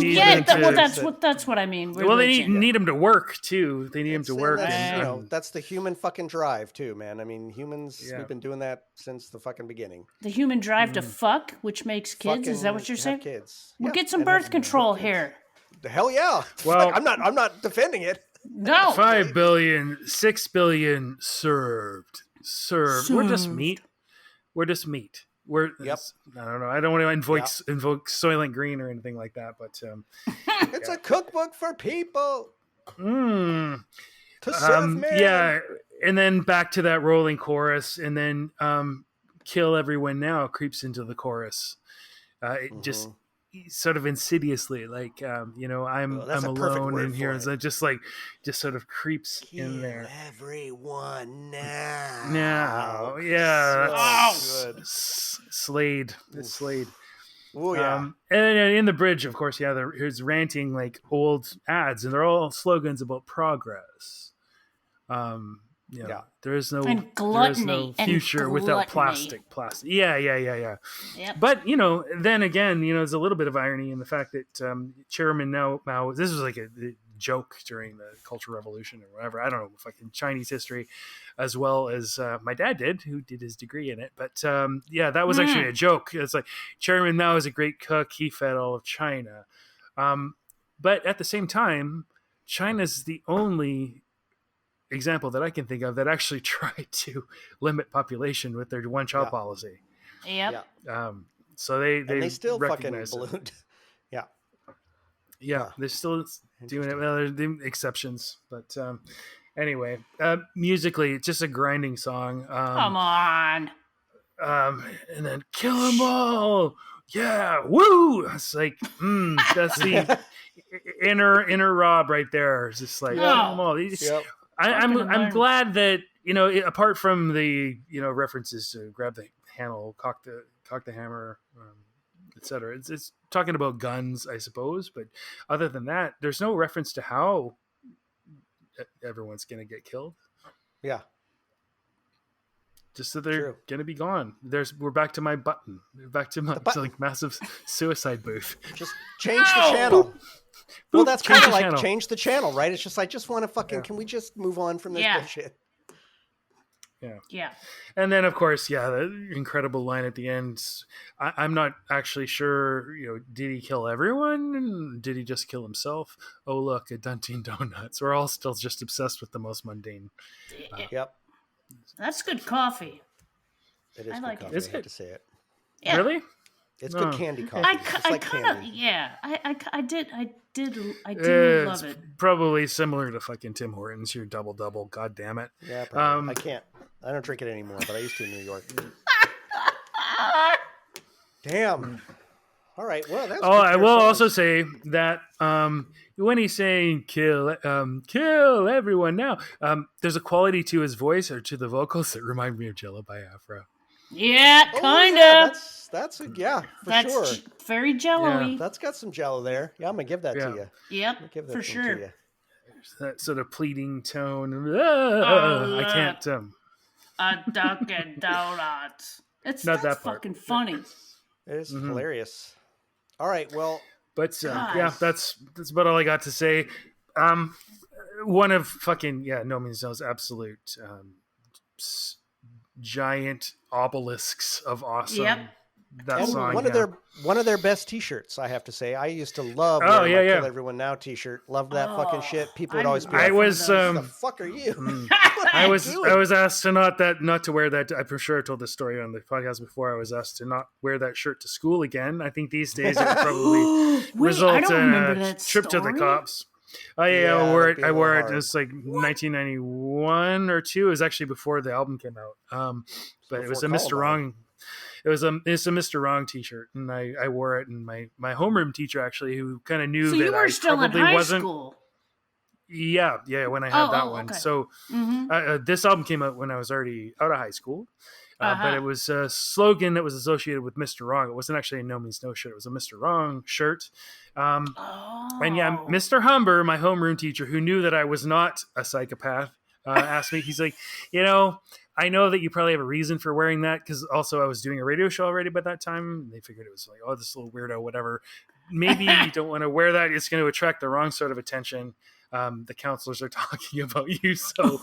that's what I mean. Well, they need them to work too. They need them to work. That's the human fucking drive too, man. I mean, humans, we've been doing that since the fucking beginning. The human drive to fuck, which makes kids. Is that what you're saying? Kids. We'll get some birth control here. The hell yeah. Well, I'm not defending it. No. 5 billion, 6 billion served. We're just meat. I don't know. I don't want to invoke Soylent Green or anything like that, but it's a cookbook for people. To serve man. Yeah, and then back to that rolling chorus, and then "Kill Everyone Now" creeps into the chorus. It just sort of insidiously, like I'm alone in here, and so it just sort of creeps in there. Everyone now. Now, yeah, so good. Slade. It's Slade. Oh yeah. And in the bridge, of course, he's ranting like old ads, and they're all slogans about progress. There is no future without plastic. Yeah. Yep. But then again, there's a little bit of irony in the fact that Chairman Mao. This was like a joke during the Cultural Revolution or whatever. I don't know, fucking Chinese history, as well as my dad did, who did his degree in it. But that was actually a joke. It's like Chairman Mao is a great cook. He fed all of China. But at the same time, China's the only example that I can think of that actually tried to limit population with their one-child policy. Yep. So they still fucking recognize ballooned. Yeah, they're still doing it. Well, there's exceptions, but anyway, musically, it's just a grinding song. Come on. And then kill them all. Yeah, woo! It's like, that's the inner Rob right there. It's just like, kill them all. I'm glad that apart from the references to grab the handle, cock the hammer, etc. It's talking about guns, I suppose, but other than that, there's no reference to how everyone's gonna get killed. Yeah, just that they're gonna be gone. We're back to my button. Back to my like massive suicide booth. Just change the channel. Well, that's kind of like change the channel, right? It's just I just want to fucking. Can we just move on from this bullshit? Yeah. And then, of course, the incredible line at the end. I'm not actually sure, did he kill everyone? Did he just kill himself? Oh, look, a Dunkin' Donuts. We're all still just obsessed with the most mundane. Yep. That's good coffee. It is I good like coffee, it. I have to say it. Yeah. Really? It's good candy coffee. I did love it. Probably similar to fucking Tim Hortons, your double. God damn it. Yeah, probably. I don't drink it anymore, but I used to in New York. Damn. All right. Well, that's. I will also say that when he's saying kill everyone now, there's a quality to his voice or to the vocals that remind me of Jello by Afro. Yeah, kind of. That's for sure. Very jello-y. Yeah, that's got some jello there. Yeah, I'm gonna give that to you. Yep, for sure. That sort of pleading tone. I can't. A Dunkin' Donuts. It's not that fucking funny. It is hilarious. All right, well, but that's about all I got to say. One of fucking No Means No's absolute giant obelisks of awesome. Yep. That song, one of their best T-shirts, I have to say. I used to love wearing my Kill Everyone Now T-shirt. Loved that fucking shit. People would always be like, "What the fuck are you?" I was asked to not to wear that. I'm sure I told this story on the podcast before. I was asked to not wear that shirt to school again. I think these days it would probably result in a trip to the cops. I wore it. It was like 1991 or 2. It was actually before the album came out. But it was a Mr. Wrong. It's a Mr. Wrong T-shirt, and I wore it. And my homeroom teacher actually, who kind of knew that I probably wasn't. School. Yeah, when I had that one. Okay. So this album came out when I was already out of high school. But it was a slogan that was associated with Mr. Wrong. It wasn't actually a No Means No shirt. It was a Mr. Wrong shirt. And Mr. Humber, my homeroom teacher, who knew that I was not a psychopath, asked me, he's like, I know that you probably have a reason for wearing that, because also I was doing a radio show already by that time. They figured it was like, oh, this little weirdo, whatever. Maybe you don't want to wear that. It's going to attract the wrong sort of attention. The counselors are talking about you, so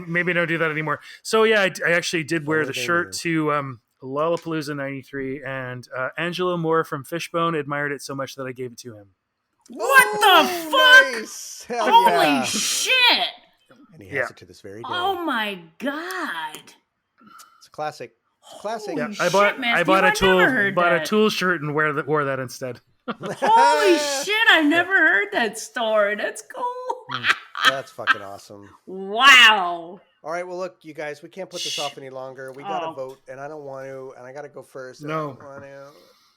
maybe don't do that anymore. So I actually did wear the shirt to Lollapalooza '93, and Angelo Moore from Fishbone admired it so much that I gave it to him. What the fuck? Nice. Holy shit! And he has it to this very day. Oh my god! It's a classic. Classic. Yeah, I bought a Tool shirt and wore that instead. Holy shit! I've never heard that story. That's cool. That's fucking awesome. Wow. All right, well, look, you guys, we can't put this off any longer. We got to vote, and I don't want to, and I got to go first. And I don't want to.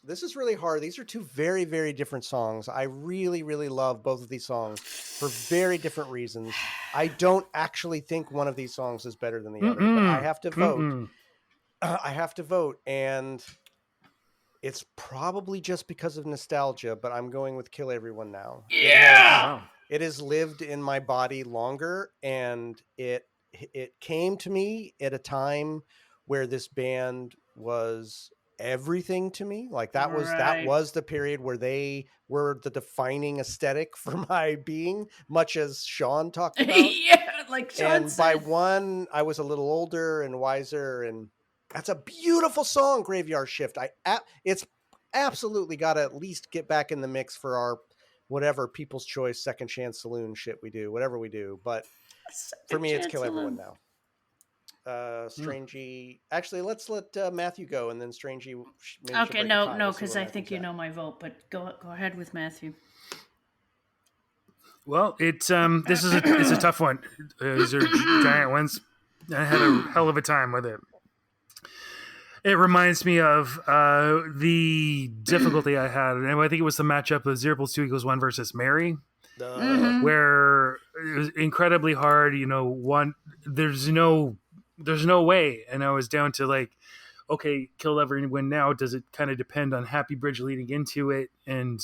This is really hard. These are two very, very different songs. I really, really love both of these songs for very different reasons. I don't actually think one of these songs is better than the other, but I have to vote. I have to vote, and it's probably just because of nostalgia, but I'm going with Kill Everyone Now. Yeah. It has lived in my body longer, and it came to me at a time where this band was everything to me. Like that was the period where they were the defining aesthetic for my being, much as Sean talked about. Yeah, like Sean and said. By one, I was a little older and wiser, and that's a beautiful song, Graveyard Shift. It's absolutely got to at least get back in the mix for our whatever People's Choice Second Chance Saloon shit we do, whatever we do. But for me, it's Kill Everyone Now. Strangey. Actually, let's let Matthew go, and then Strangey. Okay, no, because I think you know my vote. But go ahead with Matthew. Well, it's it's a tough one. These are giant ones. I had a hell of a time with it. It reminds me of the difficulty I had, and I think it was the matchup of 0 + 2 = 1 versus Mary, where it was incredibly hard. You know, there's no way, and I was down to like, okay, Kill Everyone Now. Does it kind of depend on Happy Bridge leading into it, and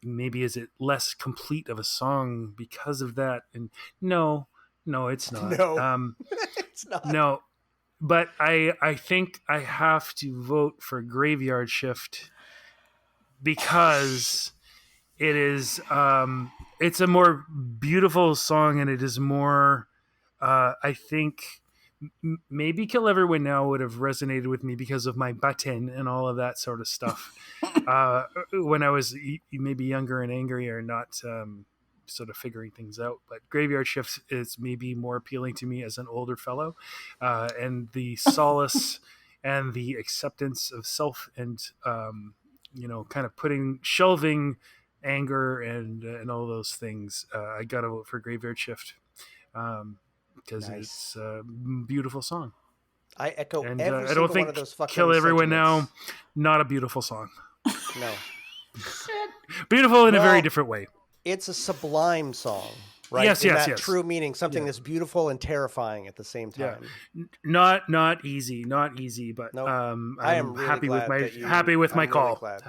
maybe is it less complete of a song because of that? And no, it's not. No, it's not. No. But I think I have to vote for Graveyard Shift because it is it's a more beautiful song, and it is more I think maybe Kill Everyone Now would have resonated with me because of my button and all of that sort of stuff when I was maybe younger and angrier, not sort of figuring things out. But Graveyard Shift is maybe more appealing to me as an older fellow, and the solace and the acceptance of self, and kind of shelving anger and all those things. I gotta vote for Graveyard Shift because it's a beautiful song. I echo and every I don't think one of those fucking Kill Everyone sentiments. Now, not a beautiful song. No. Beautiful in a very different way. It's a sublime song, right? Yes. True meaning, something that's beautiful and terrifying at the same time. Yeah. Not easy, but nope. I'm I am really happy with my call. Really glad.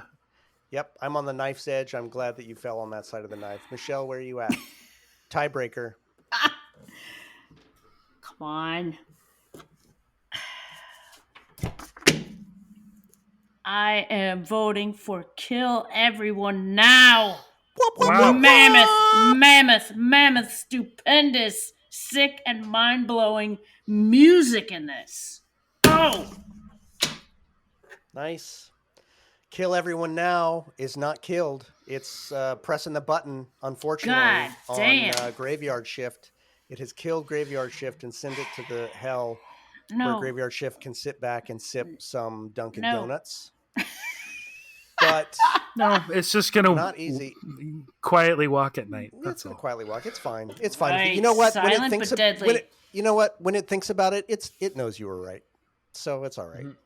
Yep, I'm on the knife's edge. I'm glad that you fell on that side of the knife. Michelle, where are you at? Tiebreaker. Come on. I am voting for Kill Everyone Now. Wow. Mammoth, stupendous, sick, and mind-blowing music in this. Oh! Nice. Kill Everyone Now is not killed. It's pressing the button, unfortunately, on Graveyard Shift. It has killed Graveyard Shift and sent it to the hell where Graveyard Shift can sit back and sip some Dunkin' Donuts. But no, it's just gonna not easy. Quietly walk at night. It's gonna quietly walk. It's fine. It's fine. Right. You know what? Silent but deadly. When it thinks about it, it knows you were right. So it's all right. Mm-hmm.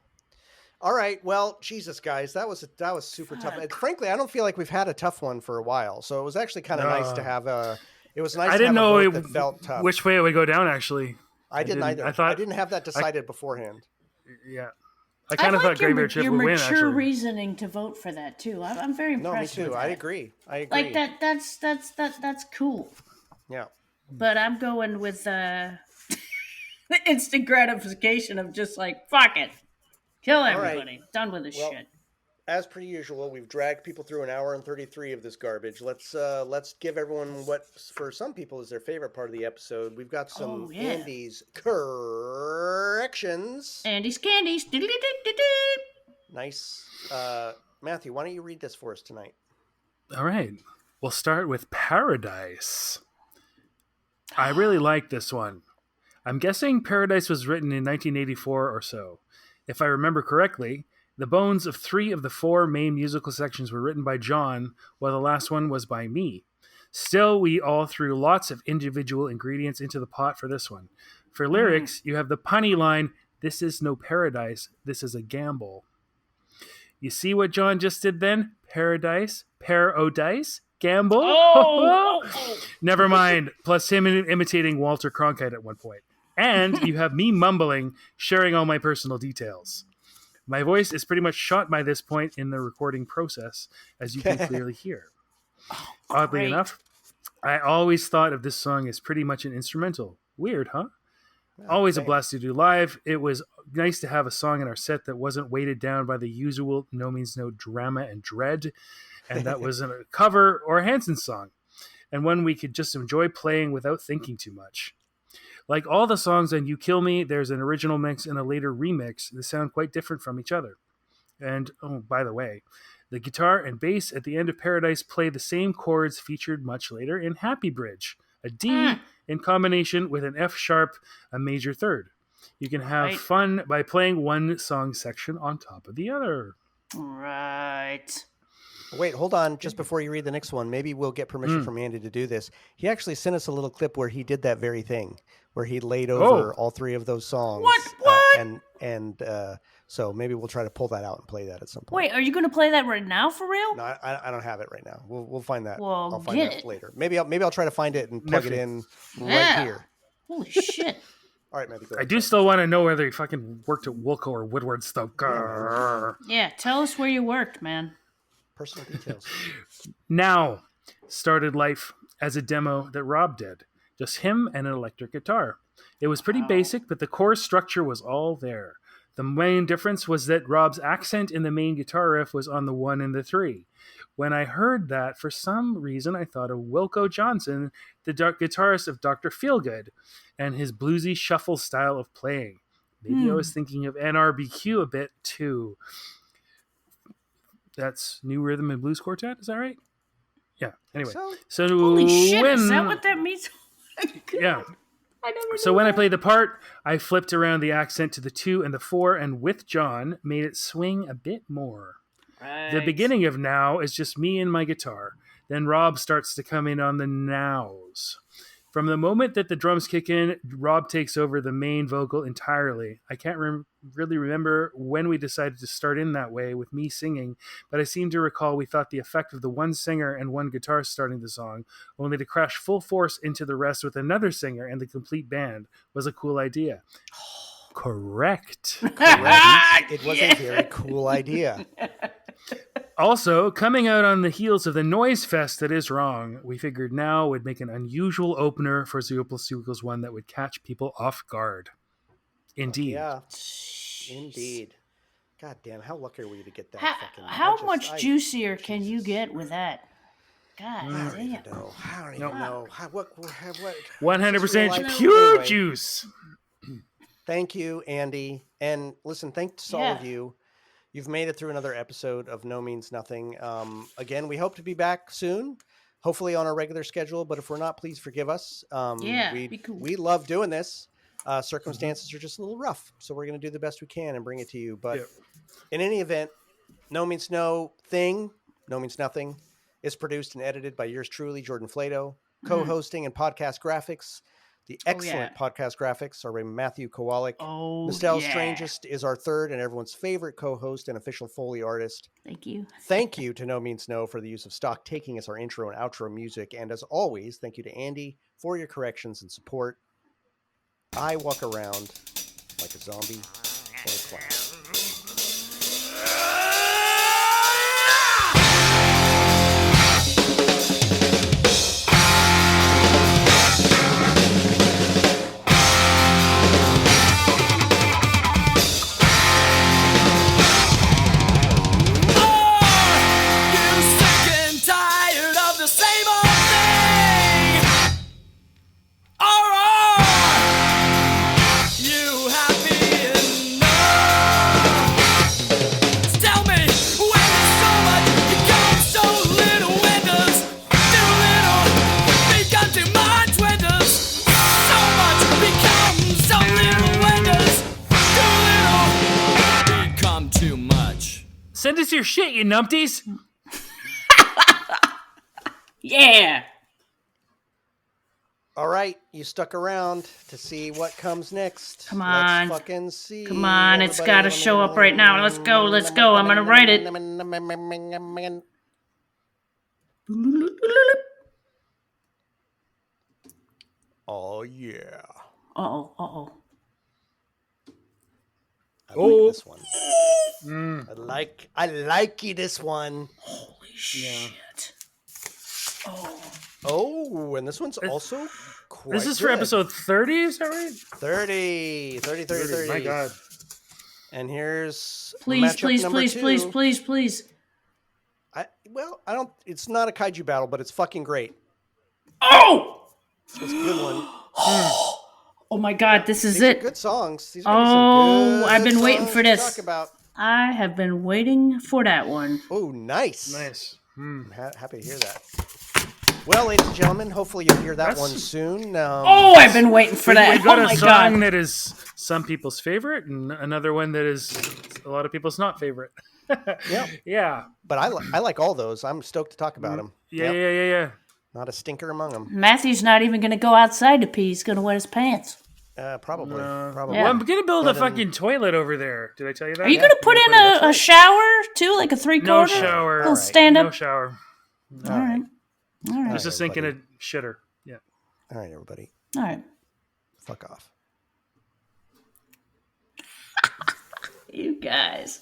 All right. Well, Jesus, guys, that was super tough. And frankly, I don't feel like we've had a tough one for a while. So it was actually kind of nice to have a. It was nice. I didn't know that felt tough. Which way it would go down. Actually, I didn't either. I didn't have that decided beforehand. Yeah. I kind of thought Graveyard Shift would win, actually. Your mature reasoning to vote for that, too. I'm very impressed with that. I agree. Like, that's cool. Yeah. But I'm going with the instant gratification of just like, fuck it. Kill everybody. Right. Done with this shit. As per usual, we've dragged people through an hour and 33 of this garbage. Let's give everyone what, for some people, is their favorite part of the episode. We've got some Andy's corrections. Andy's candies. Nice. Matthew, why don't you read this for us tonight? All right. We'll start with Paradise. I really like this one. I'm guessing Paradise was written in 1984 or so. If I remember correctly, the bones of 3 of the 4 main musical sections were written by John, while the last one was by me. Still, we all threw lots of individual ingredients into the pot for this one. For lyrics, you have the punny line, "This is no paradise, this is a gamble." You see what John just did then? Paradise, pair-o-dice, gamble? Oh! Never mind. Plus him imitating Walter Cronkite at one point. And you have me mumbling, sharing all my personal details. My voice is pretty much shot by this point in the recording process, as you can clearly hear. Oddly enough, I always thought of this song as pretty much an instrumental. Weird, huh? Always a blast to do live. It was nice to have a song in our set that wasn't weighted down by the usual No Means No drama and dread, and that wasn't a cover or a Hanson song, and one we could just enjoy playing without thinking too much. Like all the songs on You Kill Me, there's an original mix and a later remix that sound quite different from each other. And, oh, by the way, the guitar and bass at the end of Paradise play the same chords featured much later in Happy Bridge, a D in combination with an F sharp, a major third. You can have fun by playing one song section on top of the other. Right. Wait, hold on. Just before you read the next one, maybe we'll get permission from Andy to do this. He actually sent us a little clip where he did that very thing, where he laid over all three of those songs. What? So maybe we'll try to pull that out and play that at some point. Wait, are you going to play that right now for real? No, I don't have it right now. We'll find that. Well, I'll find that later. Maybe I'll try to find it and plug it in right here. Holy shit. All right, maybe go ahead. I do still want to know whether he fucking worked at Wilco or Woodward Stoker. Yeah, tell us where you worked, man. Personal details. Now started life as a demo that Rob did. Just him and an electric guitar. It was pretty basic, but the core structure was all there. The main difference was that Rob's accent in the main guitar riff was on the 1 and the 3. When I heard that, for some reason, I thought of Wilco Johnson, the guitarist of Dr. Feelgood, and his bluesy shuffle style of playing. Maybe I was thinking of NRBQ a bit, too. That's New Rhythm and Blues Quartet, is that right? Yeah, anyway. So holy shit, is that what that means? Yeah. I never So when I played the part, I flipped around the accent to the 2 and the 4, and with John, made it swing a bit more. Right. The beginning of Now is just me and my guitar. Then Rob starts to come in on the nows. From the moment that the drums kick in, Rob takes over the main vocal entirely. I can't really remember when we decided to start in that way with me singing, but I seem to recall we thought the effect of the one singer and one guitar starting the song, only to crash full force into the rest with another singer and the complete band, was a cool idea. Correct. It was a very cool idea. Also, coming out on the heels of the noise fest that is Wrong, we figured Now would make an unusual opener for 0+2=1 that would catch people off guard. Indeed. Yeah, indeed. God damn, how lucky are we to get that? How much juicier can you get with that? God damn. I don't even know. What 100% pure juice. Thank you, Andy. And listen, thanks to all of you. You've made it through another episode of No Means Nothing. Again, we hope to be back soon, hopefully on our regular schedule. But if we're not, please forgive us. We love doing this. Circumstances are just a little rough, so we're going to do the best we can and bring it to you. But in any event, No Means Nothing is produced and edited by yours truly, Jordan Flato. Co-hosting and podcast graphics. The excellent podcast graphics are by Matthew Kowalik. Nostelle Strangest is our third and everyone's favorite co-host and official Foley artist. Thank you. Thank you to No Means No for the use of stock taking as our intro and outro music. And as always, thank you to Andy for your corrections and support. I walk around like a zombie or a clown. Send us your shit, you numpties. Yeah. All right, you stuck around to see what comes next. Come on. Let's fucking see. Come on, it's got to show up right now. Let's go. I'm going to write it. Oh, yeah. Uh-oh. I like this one. I like you this one. Holy shit. Oh, and this one's also quite This is good. for episode 30, is that right? 30. My God. And here's please. I don't, it's not a kaiju battle, but it's fucking great. Oh! It's a good one. Oh my God, this is These it. are good songs. These are gonna be some good I've been waiting for this. Talk about. I have been waiting for that one. Oh, nice. Hmm. I'm happy to hear that. Well, ladies and gentlemen, hopefully you'll hear that one soon. I've been waiting for that. We got oh my a song God. that is some people's favorite, and another one that is a lot of people's not favorite. Yeah. But I like all those. I'm stoked to talk about them. Yeah. Not a stinker among them. Matthew's not even going to go outside to pee. He's going to wet his pants. Probably. Yeah. Well, I'm going to build a fucking toilet over there. Did I tell you that? Are you going to put in a shower, too? Like a 3/4? No shower. Little stand-up? No shower. All right. Just a sink and a shitter. Yeah. All right, everybody. All right. Fuck off. You guys.